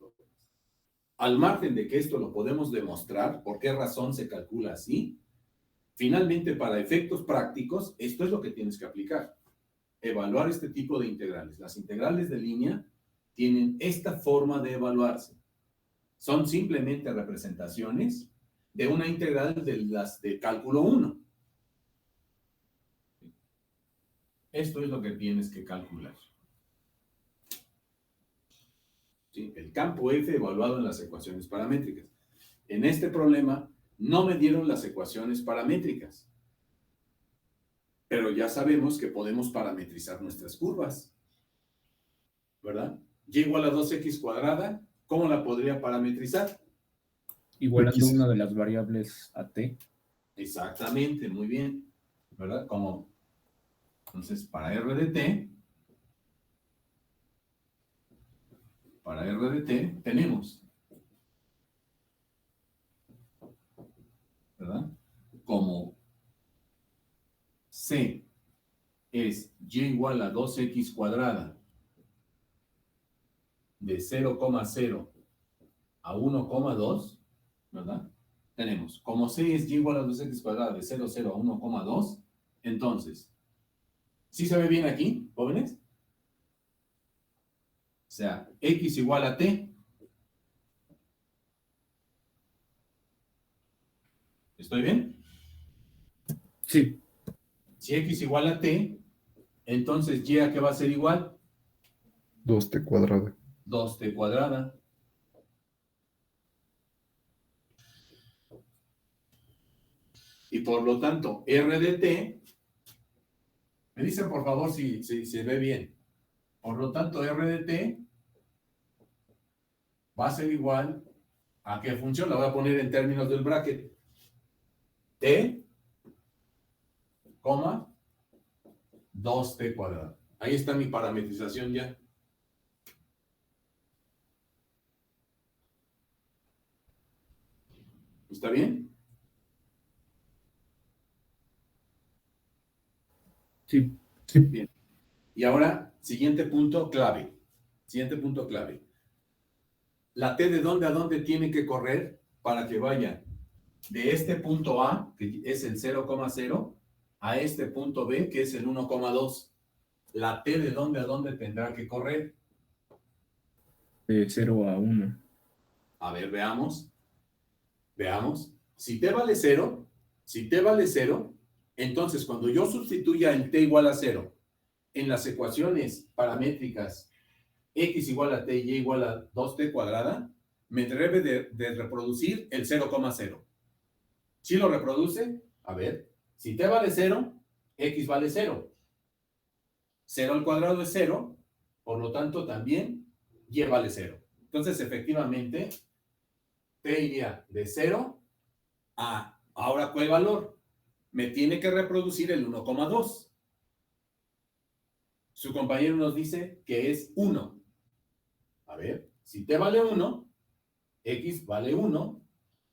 Al margen de que esto lo podemos demostrar, por qué razón se calcula así, finalmente para efectos prácticos, esto es lo que tienes que aplicar. evaluar este tipo de integrales. Las integrales de línea tienen esta forma de evaluarse. Son simplemente representaciones de una integral de las de cálculo 1. Esto es lo que tienes que calcular. ¿Sí? El campo F evaluado en las ecuaciones paramétricas. En este problema no me dieron las ecuaciones paramétricas, pero ya sabemos que podemos parametrizar nuestras curvas, ¿verdad? Y igual a 2x cuadrada, ¿cómo la podría parametrizar? Igualando X. una de las variables a t. Exactamente, muy bien, ¿verdad? Como, entonces, para R de t, tenemos, ¿verdad? Como C es y igual a 2x cuadrada de 0,0 a 1,2, ¿verdad? Tenemos, como C es y igual a 2x cuadrada de 0,0 a 1,2, entonces, ¿sí se ve bien aquí, jóvenes? O sea, x igual a t. ¿Estoy bien? Sí. Si x igual a t, entonces y a qué va a ser igual? 2t cuadrada. 2t cuadrada. Y por lo tanto, r de t, me dicen por favor si se ve bien. Por lo tanto, r de t va a ser igual a qué función, la voy a poner en términos del bracket. T, coma, 2t cuadrada. Ahí está mi parametrización ya. ¿Está bien? Sí. Bien. Y ahora, siguiente punto clave. Siguiente punto clave. La t de dónde a dónde tiene que correr para que vaya de este punto A, que es el 0,0, a este punto B, que es el 1,2. La t de dónde a dónde tendrá que correr. De 0 a 1. A ver, veamos. Veamos. Si t vale 0, entonces cuando yo sustituya el t igual a 0 en las ecuaciones paramétricas x igual a t y y igual a 2t cuadrada, me debe de reproducir el 0,0. ¿Sí lo reproduce? A ver, si t vale 0, x vale 0. 0 al cuadrado es 0, por lo tanto también y vale 0. Entonces, efectivamente, t iría de 0 a, ahora, ¿cuál valor? Me tiene que reproducir el 1,2. Su compañero nos dice que es 1. A ver, si t vale 1, x vale 1,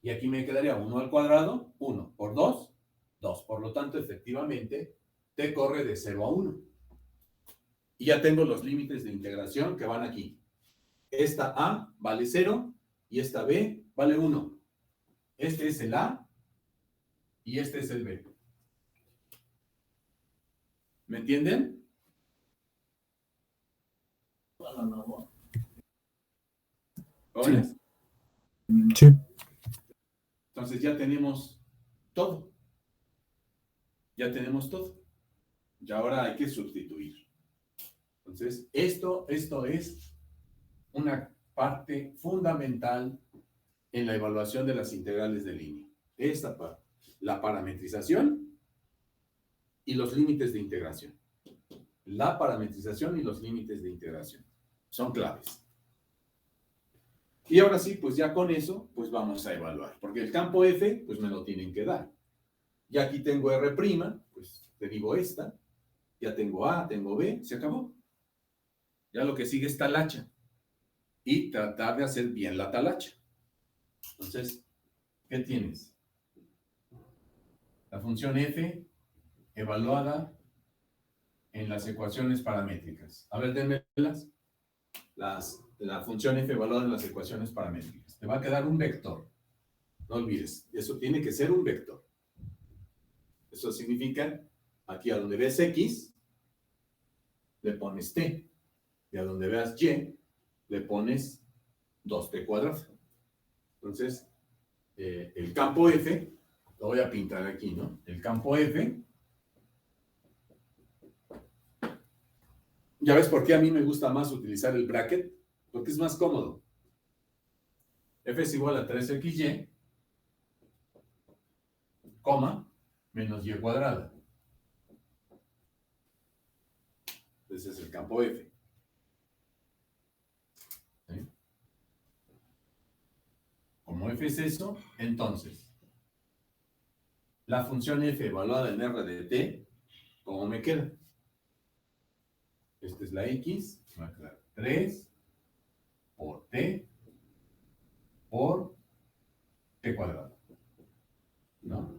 y aquí me quedaría 1 al cuadrado, 1 por 2, 2. Por lo tanto, efectivamente, t corre de 0 a 1. Y ya tengo los límites de integración que van aquí. Esta a vale 0 y esta b vale 1. Este es el a y este es el b. ¿Me entienden? ¿Jóvenes? Sí. Entonces ya tenemos todo. Ya tenemos todo. Y ahora hay que sustituir. Entonces, esto es una parte fundamental en la evaluación de las integrales de línea. Esta parte, la parametrización y los límites de integración. La parametrización y los límites de integración son claves. Y ahora sí, pues ya con eso, pues vamos a evaluar. Porque el campo F, pues me lo tienen que dar. Y aquí tengo R', pues derivo esta. Ya tengo A, tengo B, se acabó. Ya lo que sigue es talacha. Y tratar de hacer bien la talacha. Entonces, ¿qué tienes? La función f evaluada en las ecuaciones paramétricas. A ver, démelas. La función f evaluada en las ecuaciones paramétricas. Te va a quedar un vector. No olvides, eso tiene que ser un vector. Eso significa, aquí a donde ves x, le pones t. Y a donde veas y, le pones 2t cuadrado. Entonces, el campo F, lo voy a pintar aquí, ¿no? El campo F, ¿ya ves por qué a mí me gusta más utilizar el bracket? Porque es más cómodo. F es igual a 3xy, coma, menos y cuadrada. Ese es el campo F. ¿Sí? Como F es eso, entonces, la función F evaluada en R de t, ¿cómo me queda? Esta es la X, va a quedar 3 por t por t cuadrado, ¿no?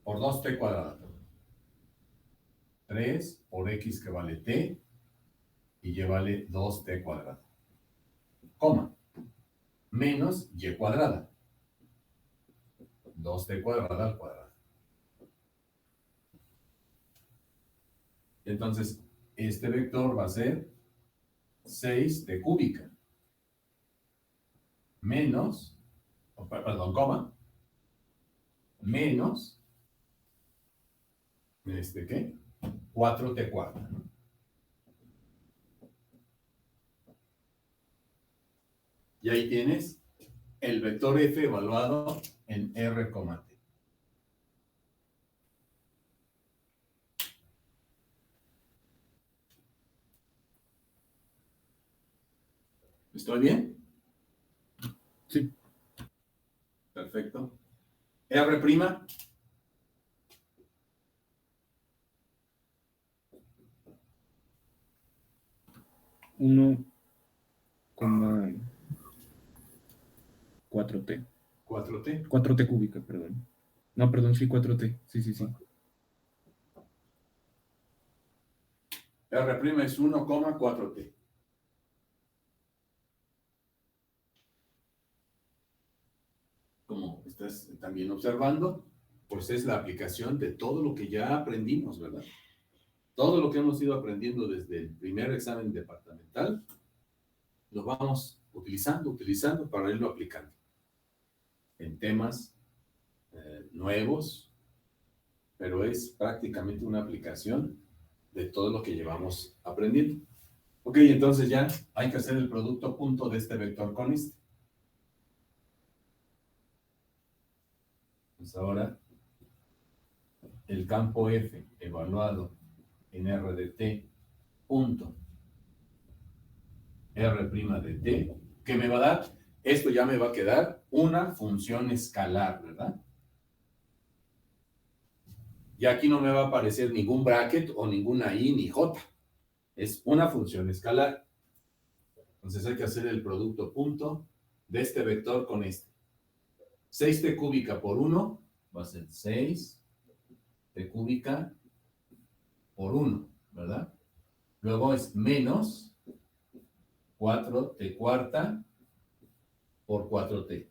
Por 2t cuadrado. 3 por x que vale t y y vale 2t cuadrado. Coma. Menos y cuadrada. 2t cuadrada al cuadrado. Entonces, este vector va a ser 6t cúbica. Menos, perdón, coma. Menos, ¿qué? 4t cuadrado. Y ahí tienes el vector f evaluado en R, t. ¿Estoy bien? Sí. Perfecto. R'. 1,4t. 4t. 4t cúbica, perdón. No, perdón, sí, 4t. Sí, sí, sí. R' es 1,4t. Como estás también observando, pues es la aplicación de todo lo que ya aprendimos, ¿verdad? Todo lo que hemos ido aprendiendo desde el primer examen departamental, lo vamos utilizando para irlo aplicando en temas nuevos, pero es prácticamente una aplicación de todo lo que llevamos aprendiendo. Ok, entonces ya hay que hacer el producto punto de este vector con este. Pues ahora, el campo F evaluado en R de t punto R' de t, que me va a dar, esto ya me va a quedar una función escalar, ¿verdad? Y aquí no me va a aparecer ningún bracket o ninguna i ni j. Es una función escalar. Entonces hay que hacer el producto punto de este vector con este. 6t cúbica por 1 va a ser 6t cúbica por 1, ¿verdad? Luego es menos 4t cuarta por 4t.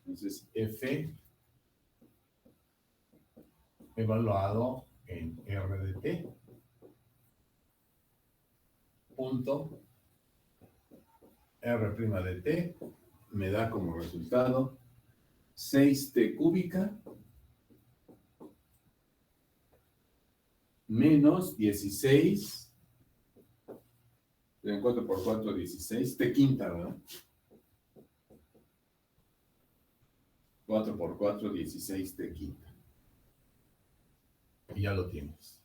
Entonces, f evaluado en R de t punto R' de t me da como resultado 6t cúbica menos 16, 4 por 4, 16, t quinta, ¿verdad? 4 por 4, 16 t quinta. Y ya lo tienes.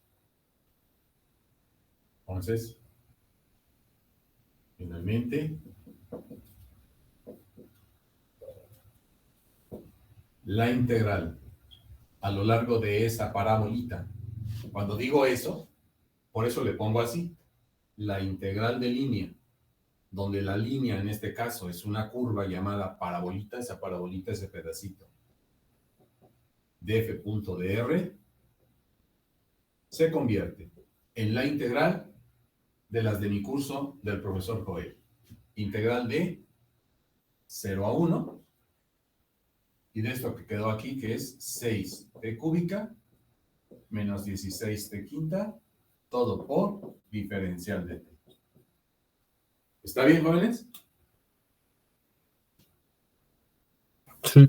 Entonces, finalmente, la integral a lo largo de esa parabolita. Cuando digo eso, por eso le pongo así, la integral de línea, donde la línea en este caso es una curva llamada parabolita, esa parabolita, ese pedacito de f punto de r, se convierte en la integral de las de mi curso del profesor Joel. Integral de 0 a 1, y de esto que quedó aquí, que es 6t cúbica menos 16t quinta, todo por diferencial de t. ¿Está bien, jóvenes? Sí.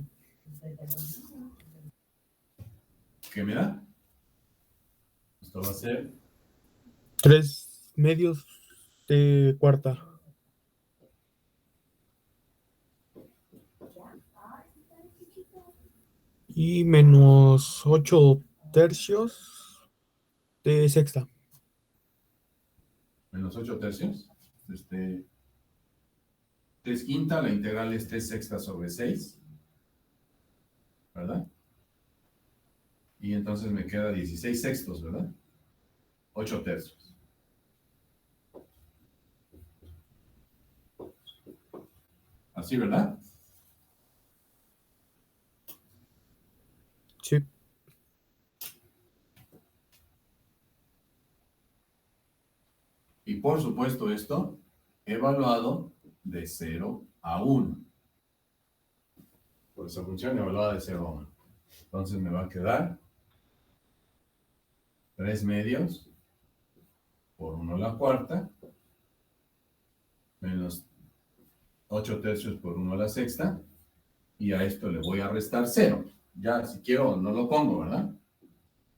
¿Qué me da? Esto va a ser 3 medios de cuarta. Y menos 8 tercios de sexta. menos 8 tercios. 3 quinta, la integral es 3 sexta sobre 6. ¿Verdad? Y entonces me queda 16 sextos, ¿verdad? 8 tercios. Así, ¿verdad? Sí. Y por supuesto esto evaluado de 0 a 1. Por esa función evaluada de 0 a 1. Entonces me va a quedar 3 medios por 1 a la cuarta menos 8 tercios por 1 a la sexta, y a esto le voy a restar 0. Ya, si quiero, no lo pongo, ¿verdad?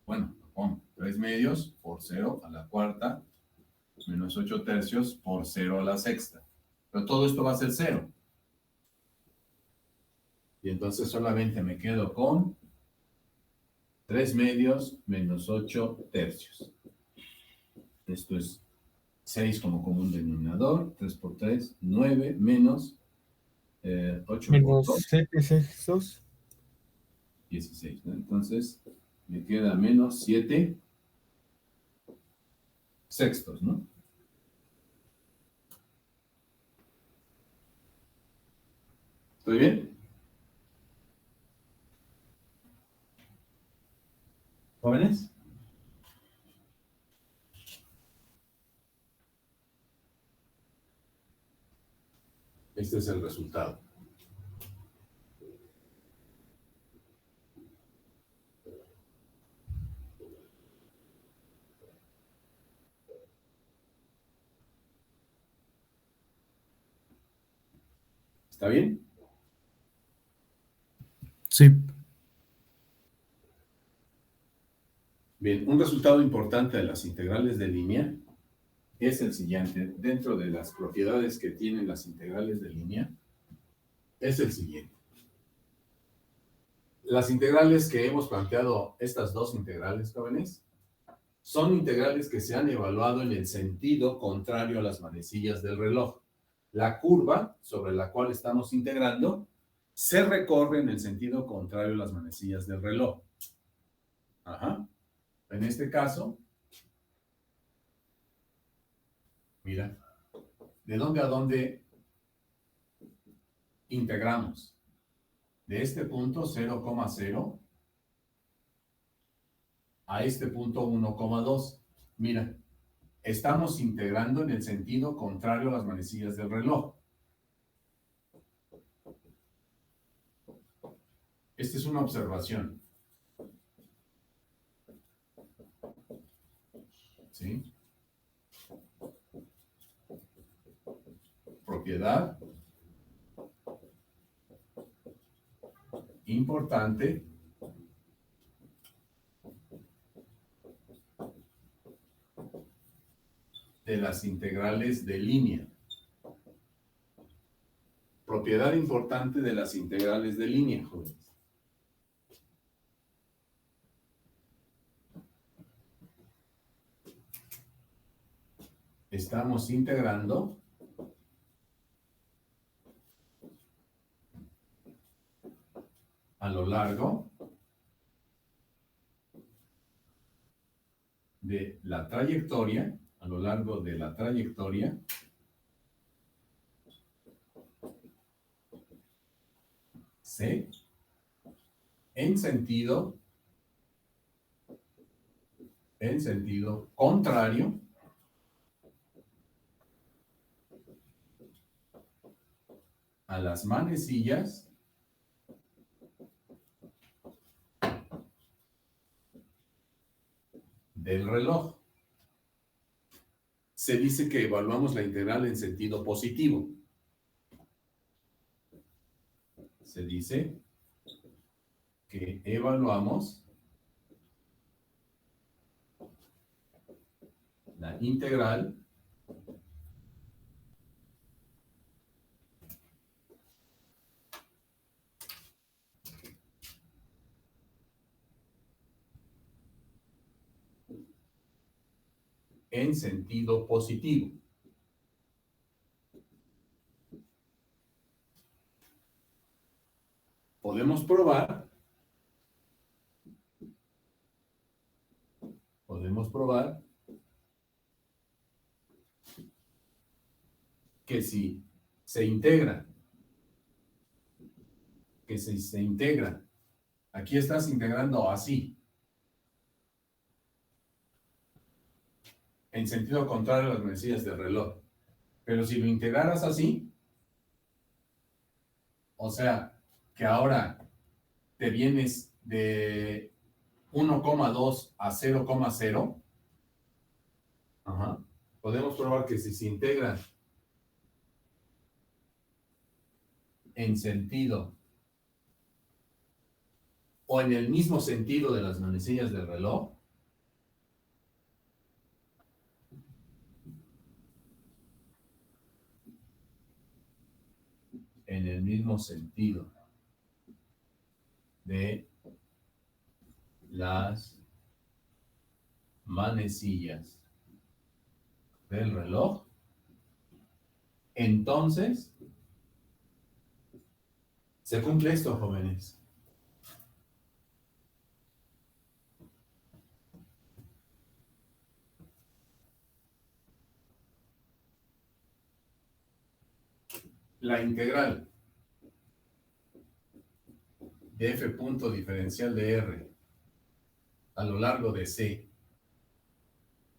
Bueno, lo pongo. 3 medios por 0 a la cuarta menos 8 tercios por 0 a la sexta. Pero todo esto va a ser 0. Y entonces solamente me quedo con 3 medios menos 8 tercios. Esto es 6 como común denominador. 3 por 3, 9 menos 8 por Menos 2. 7 sextos. 16, ¿no? Entonces me queda menos 7 sextos, ¿no? ¿Estoy bien? ¿Jóvenes? Este es el resultado. ¿Está bien? Sí. Bien, un resultado importante de las integrales de línea es el siguiente. Dentro de las propiedades que tienen las integrales de línea, es el siguiente. Las integrales que hemos planteado, estas dos integrales, jóvenes, son integrales que se han evaluado en el sentido contrario a las manecillas del reloj. La curva sobre la cual estamos integrando se recorre en el sentido contrario a las manecillas del reloj. Ajá. En este caso, mira, ¿de dónde a dónde integramos? De este punto 0,0 a este punto 1,2. Mira, estamos integrando en el sentido contrario a las manecillas del reloj. Esta es una observación. ¿Sí? Propiedad importante de las integrales de línea. Propiedad importante de las integrales de línea, jóvenes. estamos integrando a lo largo de la trayectoria, C, en sentido contrario a las manecillas del reloj. Se dice que evaluamos la integral en sentido positivo. Se dice que evaluamos la integral en sentido positivo. Podemos probar que si se integra, aquí estás integrando así, en sentido contrario a las manecillas del reloj. Pero si lo integraras así, o sea, que ahora te vienes de 1,2 a 0,0, podemos probar que si se integra en sentido o en el mismo sentido de las manecillas del reloj, en el mismo sentido de las manecillas del reloj, entonces se cumple esto, jóvenes. La integral de f punto diferencial de r a lo largo de C,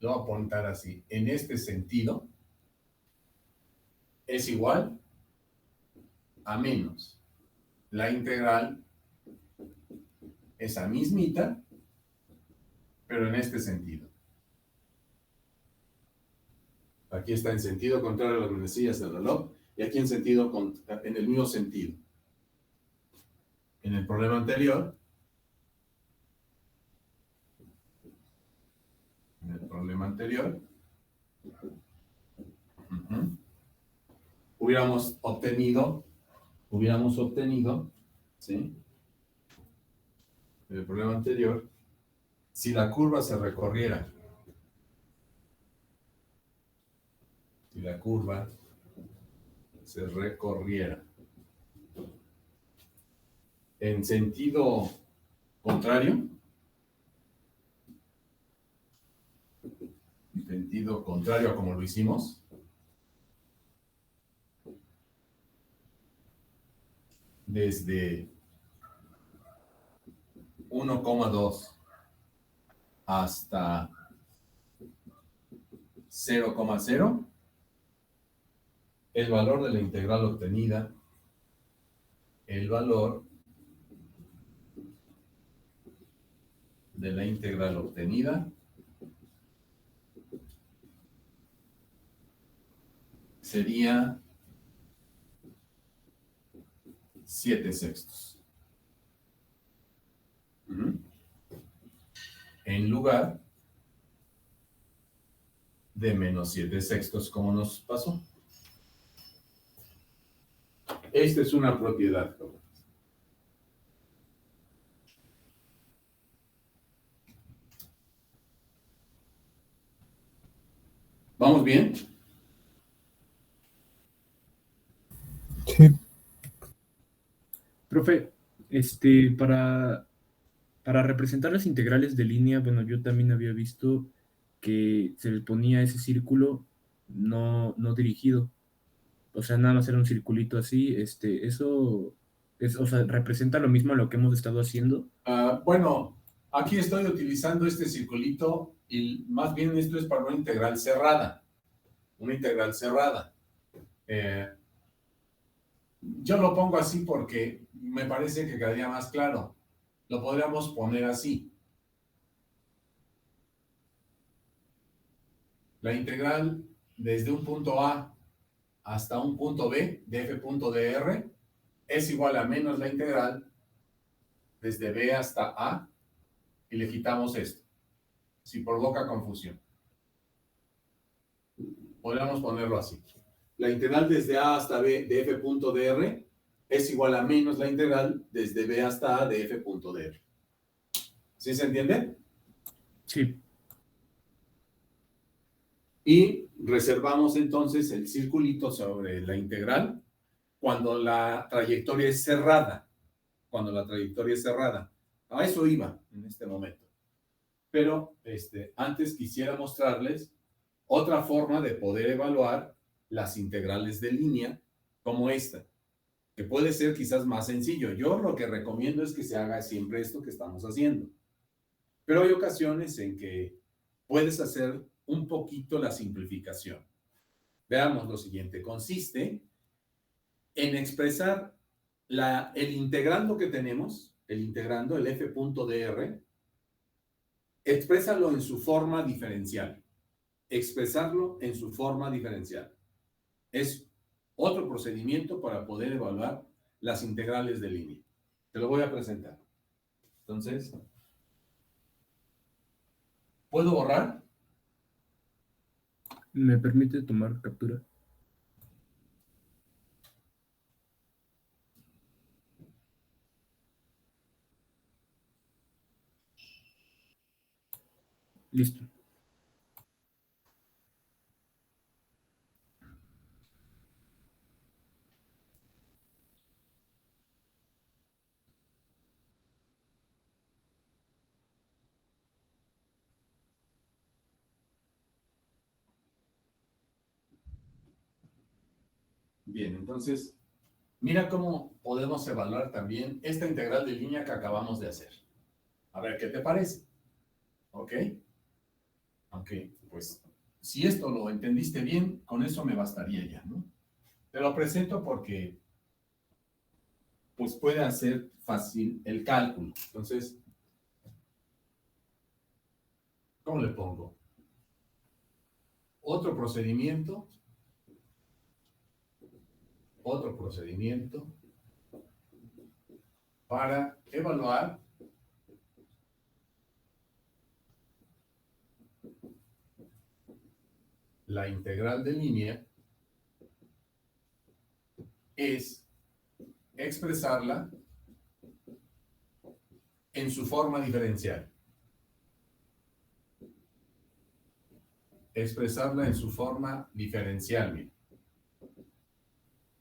lo voy a apuntar así, en este sentido, es igual a menos la integral, esa mismita, pero en este sentido. Aquí está en sentido contrario a las manecillas del reloj, y aquí en el mismo sentido. En el problema anterior, hubiéramos obtenido, ¿sí? En el problema anterior, si la curva se recorriera, en sentido contrario, a como lo hicimos, desde 1,2 hasta 0,0, el valor de la integral obtenida, sería 7/6. En lugar de menos 7/6, como nos pasó. Esta es una propiedad. ¿Vamos bien? Sí. Profe, para representar las integrales de línea, bueno, yo también había visto que se les ponía ese círculo no dirigido. O sea, nada más era un circulito así. Eso es, o sea, representa lo mismo a lo que hemos estado haciendo. Bueno, aquí estoy utilizando este circulito y más bien esto es para una integral cerrada. Una integral cerrada. Yo lo pongo así porque me parece que quedaría más claro. Lo podríamos poner así. La integral desde un punto A hasta un punto B de f punto dr es igual a menos la integral desde B hasta A y le quitamos esto, si provoca confusión. Podríamos ponerlo así. La integral desde A hasta B de f punto dr es igual a menos la integral desde B hasta A de f punto dr. ¿Sí se entiende? Sí. Y reservamos entonces el circulito sobre la integral cuando la trayectoria es cerrada. Cuando la trayectoria es cerrada. A eso iba en este momento. Pero antes quisiera mostrarles otra forma de poder evaluar las integrales de línea como esta, que puede ser quizás más sencillo. Yo lo que recomiendo es que se haga siempre esto que estamos haciendo. Pero hay ocasiones en que puedes hacer un poquito la simplificación. Veamos lo siguiente. Consiste en expresar el integrando que tenemos, el integrando, el f punto dr, exprésalo en su forma diferencial. Expresarlo en su forma diferencial. Es otro procedimiento para poder evaluar las integrales de línea. Te lo voy a presentar. Entonces, ¿puedo borrar? ¿Me permite tomar captura? Listo. Bien, entonces, mira cómo podemos evaluar también esta integral de línea que acabamos de hacer. A ver, ¿qué te parece? ¿Ok? Aunque, pues, si esto lo entendiste bien, con eso me bastaría ya, ¿no? Te lo presento porque, pues, puede hacer fácil el cálculo. Entonces, ¿cómo le pongo? Otro procedimiento para evaluar la integral de línea es expresarla en su forma diferencial. Expresarla en su forma diferencial, mira.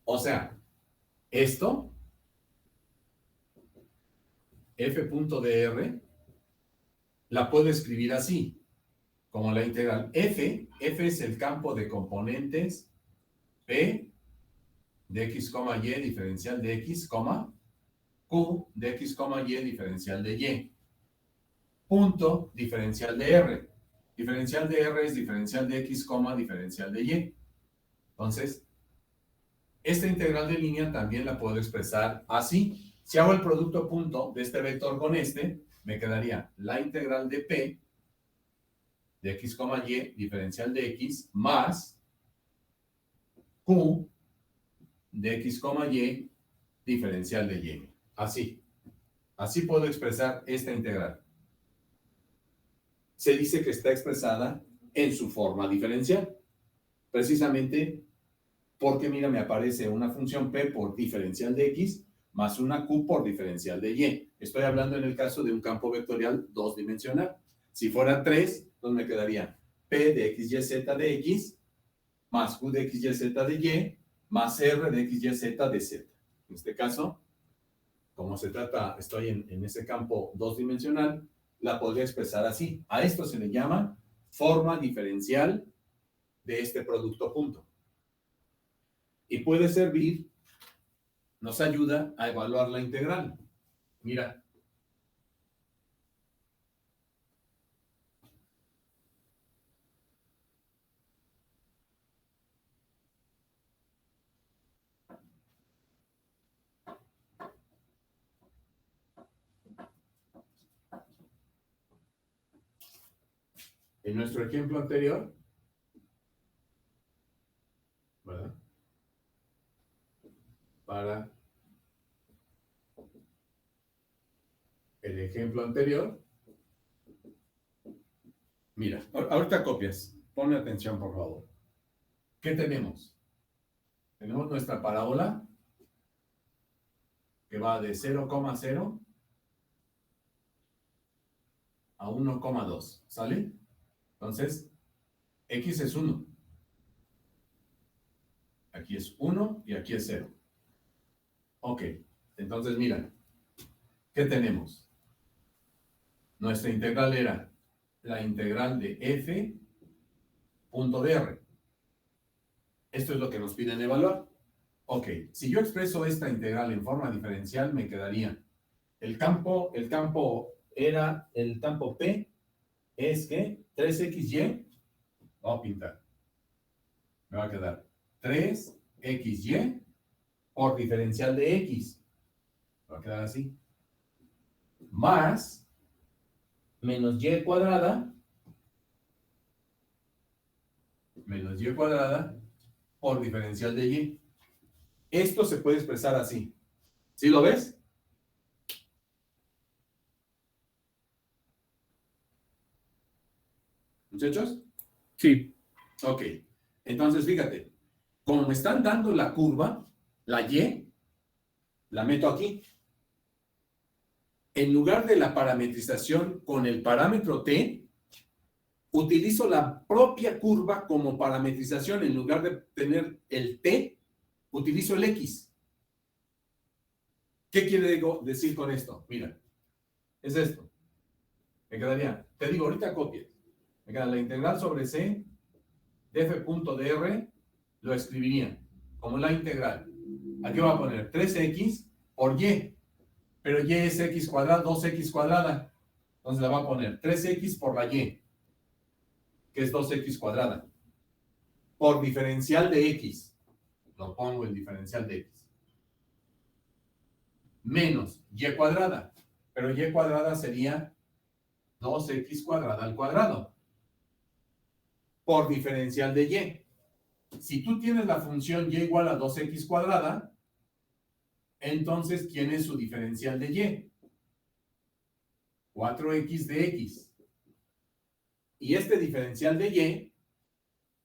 O sea, esto, f.dr, la puedo escribir así, como la integral f es el campo de componentes p de x, y diferencial de x, q de x, y diferencial de y, punto diferencial de r. Diferencial de r es diferencial de x, diferencial de y. Entonces, esta integral de línea también la puedo expresar así. Si hago el producto punto de este vector con este, me quedaría la integral de p de x, y diferencial de x más q de x, y diferencial de y. Así. Así puedo expresar esta integral. Se dice que está expresada en su forma diferencial. Precisamente porque, mira, me aparece una función p por diferencial de x más una q por diferencial de y. Estoy hablando en el caso de un campo vectorial 2 dimensional. Si fuera 3, entonces me quedaría P de x, y, z de x, más Q de x, y, z de y, más R de x, y, z de z. En este caso, como se trata, estoy en ese campo dos-dimensional, la podría expresar así. A esto se le llama forma diferencial de este producto punto. Y puede servir, nos ayuda a evaluar la integral. Mira. En nuestro ejemplo anterior, ¿verdad? Para el ejemplo anterior, mira, ahorita copias, ponme atención por favor. ¿Qué tenemos? Tenemos nuestra parábola que va de 0,0 a 1,2, ¿sale? Entonces, x es 1. Aquí es 1 y aquí es 0. Ok, entonces mira, ¿qué tenemos? Nuestra integral era la integral de f punto dr. Esto es lo que nos piden evaluar. Ok, si yo expreso esta integral en forma diferencial, me quedaría el campo era, el campo P es que 3xy, voy a pintar, me va a quedar 3xy por diferencial de x, me va a quedar así, más menos y cuadrada por diferencial de y. Esto se puede expresar así. ¿Sí lo ves? ¿Muchachos? Sí, Ok. Entonces, fíjate, como me están dando la curva, la y, la meto aquí. En lugar de la parametrización con el parámetro t, utilizo la propia curva como parametrización. En lugar de tener el t, utilizo el x. ¿Qué quiere decir con esto? Mira, es esto. Me quedaría, te digo, ahorita copias. Me queda la integral sobre c de f punto dr, lo escribiría como la integral. Aquí voy a poner 3x por y, pero y es x cuadrada, 2x cuadrada. Entonces le voy a poner 3x por la y, que es 2x cuadrada, por diferencial de x. Lo pongo el diferencial de x. Menos y cuadrada, pero y cuadrada sería 2x cuadrada al cuadrado, por diferencial de y. Si tú tienes la función y igual a 2x cuadrada, entonces, ¿quién es su diferencial de y? 4x de x. Y este diferencial de y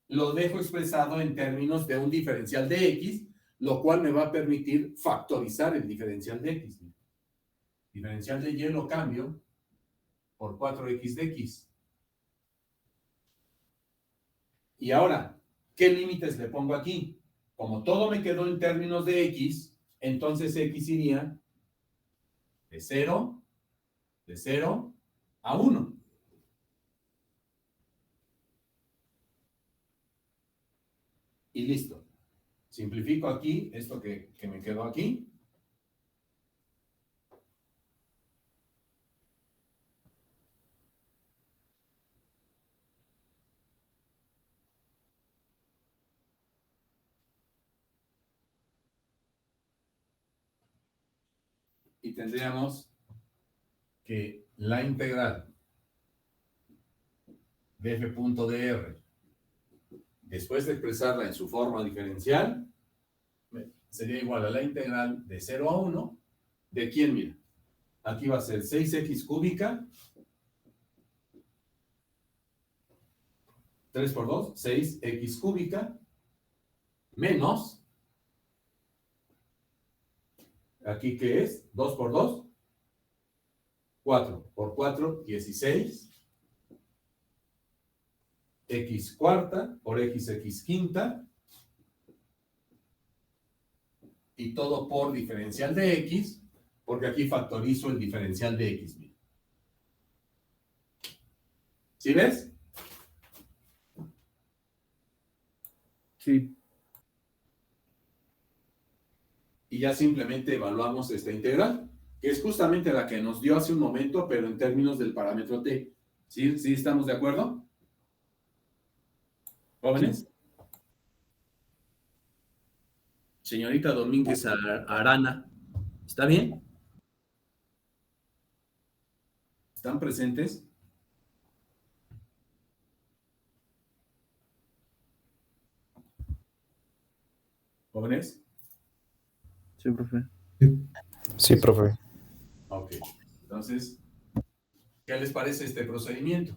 lo dejo expresado en términos de un diferencial de x, lo cual me va a permitir factorizar el diferencial de x. Diferencial de y lo cambio por 4x de x. Y ahora, ¿qué límites le pongo aquí? Como todo me quedó en términos de x, entonces x iría de 0 a 1. Y listo. Simplifico aquí esto que me quedó aquí. Y tendríamos que la integral de f punto dr, después de expresarla en su forma diferencial, sería igual a la integral de 0 a 1, ¿de quién? Mira, aquí va a ser 6x cúbica, 3 por 2, 6x cúbica, menos, aquí ¿qué es? 2 por 2, 4 por 4, 16, x cuarta por x quinta, y todo por diferencial de x, porque aquí factorizo el diferencial de x. ¿Sí ves? Sí, Y ya simplemente evaluamos esta integral, que es justamente la que nos dio hace un momento, pero en términos del parámetro t. ¿Sí? ¿Sí estamos de acuerdo? ¿Jóvenes? Señorita Domínguez Arana, ¿está bien? ¿Están presentes? ¿Jóvenes? Sí, profe. Sí, profe. Ok. Entonces, ¿qué les parece este procedimiento?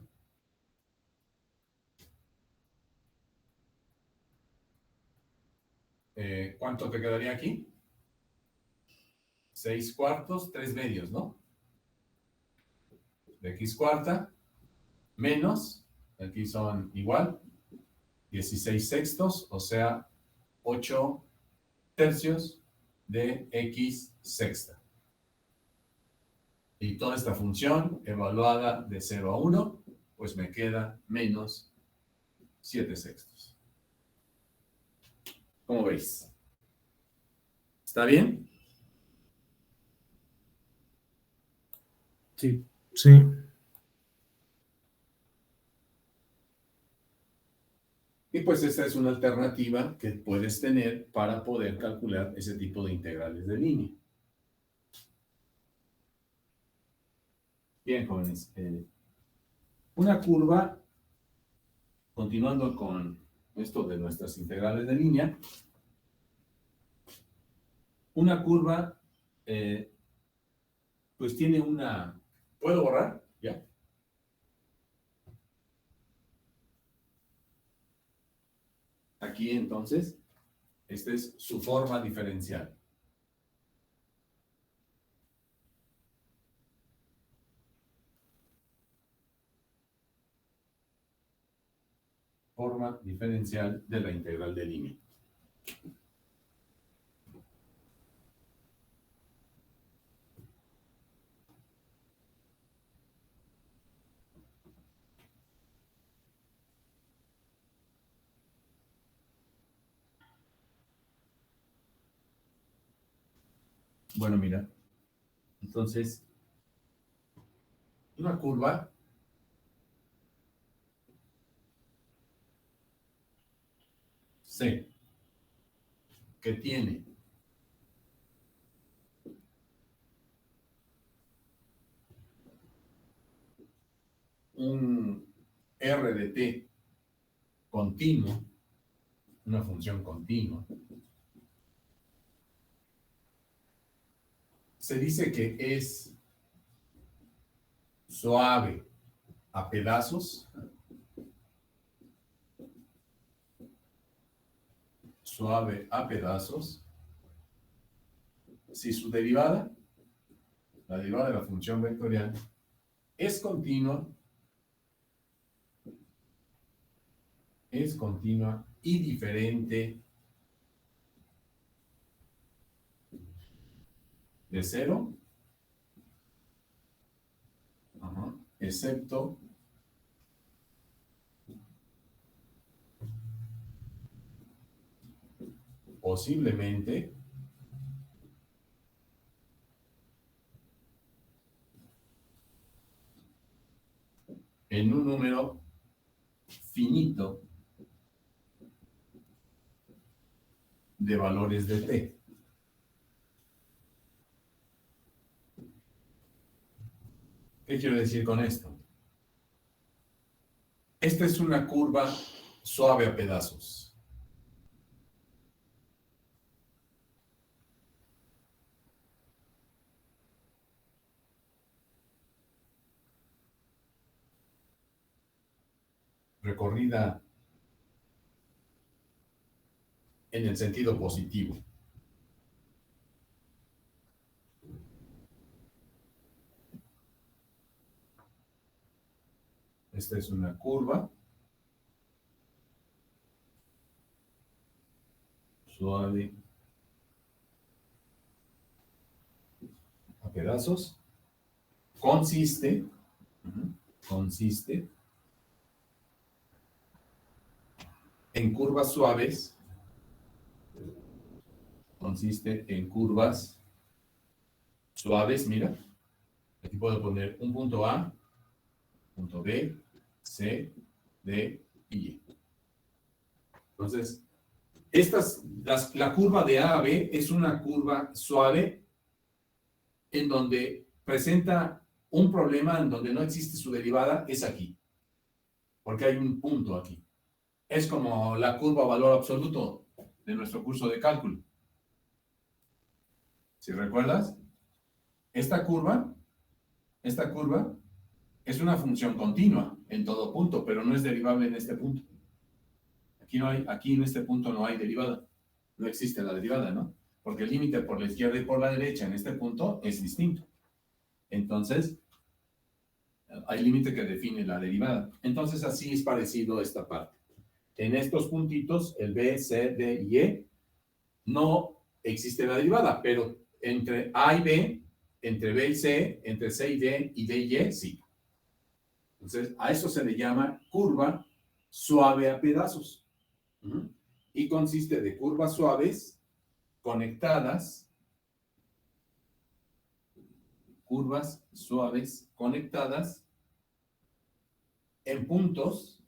¿Cuánto te quedaría aquí? 6 cuartos, 3 medios, ¿no? De x cuarta menos, aquí son igual, 16 sextos, o sea, 8 tercios de x sexta. Y toda esta función evaluada de 0 a 1, pues me queda menos 7 sextos. ¿Cómo veis? ¿Está bien? sí. Sí. Y pues esta es una alternativa que puedes tener para poder calcular ese tipo de integrales de línea. Bien, jóvenes. Una curva, continuando con esto de nuestras integrales de línea, una curva, pues tiene una... ¿Puedo borrar? Ya. Aquí entonces, esta es su forma diferencial. Forma diferencial de la integral de línea. Bueno, mira, entonces, una curva C que tiene un R de t continuo, una función continua, se dice que es suave a pedazos, si su derivada, la derivada de la función vectorial, es continua y diferente de cero, excepto posiblemente en un número finito de valores de t. ¿Qué quiero decir con esto? Esta es una curva suave a pedazos. Recorrida en el sentido positivo. Esta es una curva suave a pedazos, consiste en curvas suaves, mira, aquí puedo poner un punto A, punto B, C, D y E. Entonces, la curva de A a B es una curva suave en donde presenta un problema en donde no existe su derivada, es aquí, porque hay un punto aquí. Es como la curva valor absoluto de nuestro curso de cálculo. Si recuerdas, esta curva es una función continua en todo punto, pero no es derivable en este punto. Aquí en este punto no hay derivada. No existe la derivada, ¿no? Porque el límite por la izquierda y por la derecha en este punto es distinto. Entonces, hay límite que define la derivada. Entonces, así es parecido esta parte. En estos puntitos, el B, C, D y E, no existe la derivada, pero entre A y B, entre B y C, entre C y D y E, sí. Entonces, a eso se le llama curva suave a pedazos. Y consiste de curvas suaves conectadas en puntos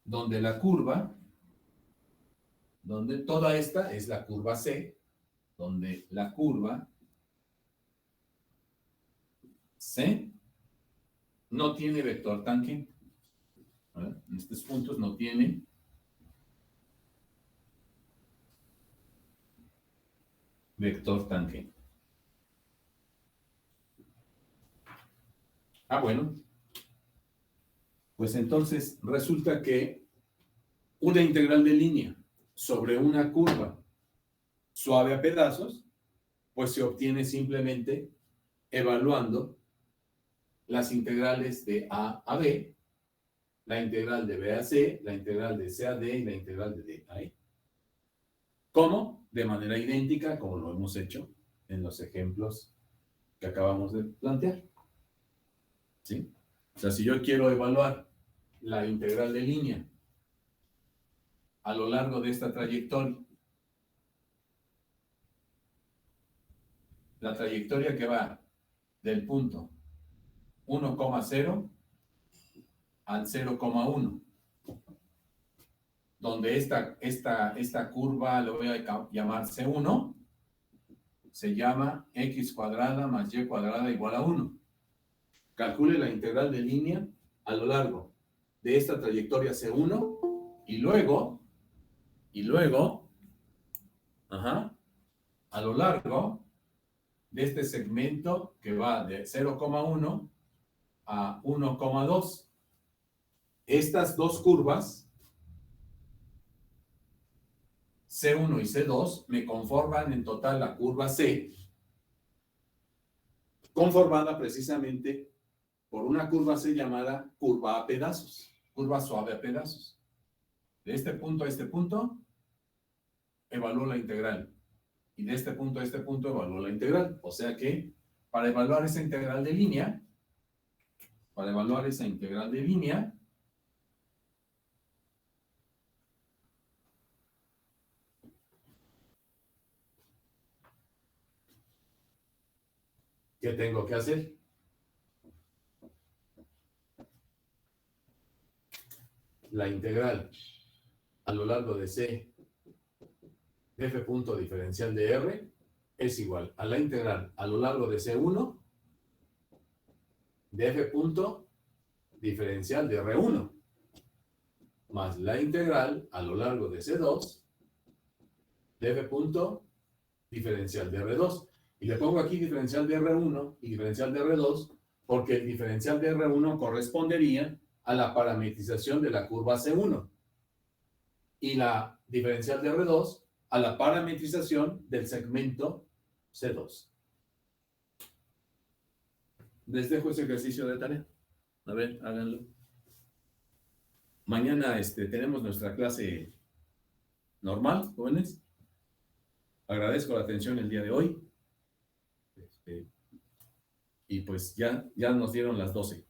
donde toda esta es la curva C, donde la curva C no tiene vector tangente. ¿Vale? En estos puntos no tiene vector tangente. Bueno. Pues entonces resulta que una integral de línea sobre una curva suave a pedazos, pues se obtiene simplemente evaluando las integrales de A a B, la integral de B a C, la integral de C a D y la integral de D a E. ¿Cómo? De manera idéntica como lo hemos hecho en los ejemplos que acabamos de plantear. ¿Sí? O sea, si yo quiero evaluar la integral de línea a lo largo de esta trayectoria, la trayectoria que va del punto 1,0 al 0,1, donde esta curva, lo voy a llamar C1, se llama x cuadrada más y cuadrada igual a 1. Calcule la integral de línea a lo largo de esta trayectoria C1 y luego, a lo largo de este segmento que va de 0,1 a 1,2. Estas dos curvas, C1 y C2, me conforman en total la curva C, conformada precisamente por una curva C llamada curva a pedazos, curva suave a pedazos. De este punto a este punto, evalúo la integral. Y de este punto a este punto, evalúo la integral. O sea que, para evaluar esa integral de línea, ¿qué tengo que hacer? La integral a lo largo de C de f punto diferencial de R es igual a la integral a lo largo de C1 de f punto diferencial de R1 más la integral a lo largo de C2 de f punto diferencial de R2. Y le pongo aquí diferencial de R1 y diferencial de R2 porque el diferencial de R1 correspondería a la parametrización de la curva C1 y la diferencial de R2 a la parametrización del segmento C2. Les dejo ese ejercicio de tarea. A ver, háganlo. Mañana tenemos nuestra clase normal, jóvenes. Agradezco la atención el día de hoy. Y pues ya nos dieron las 12.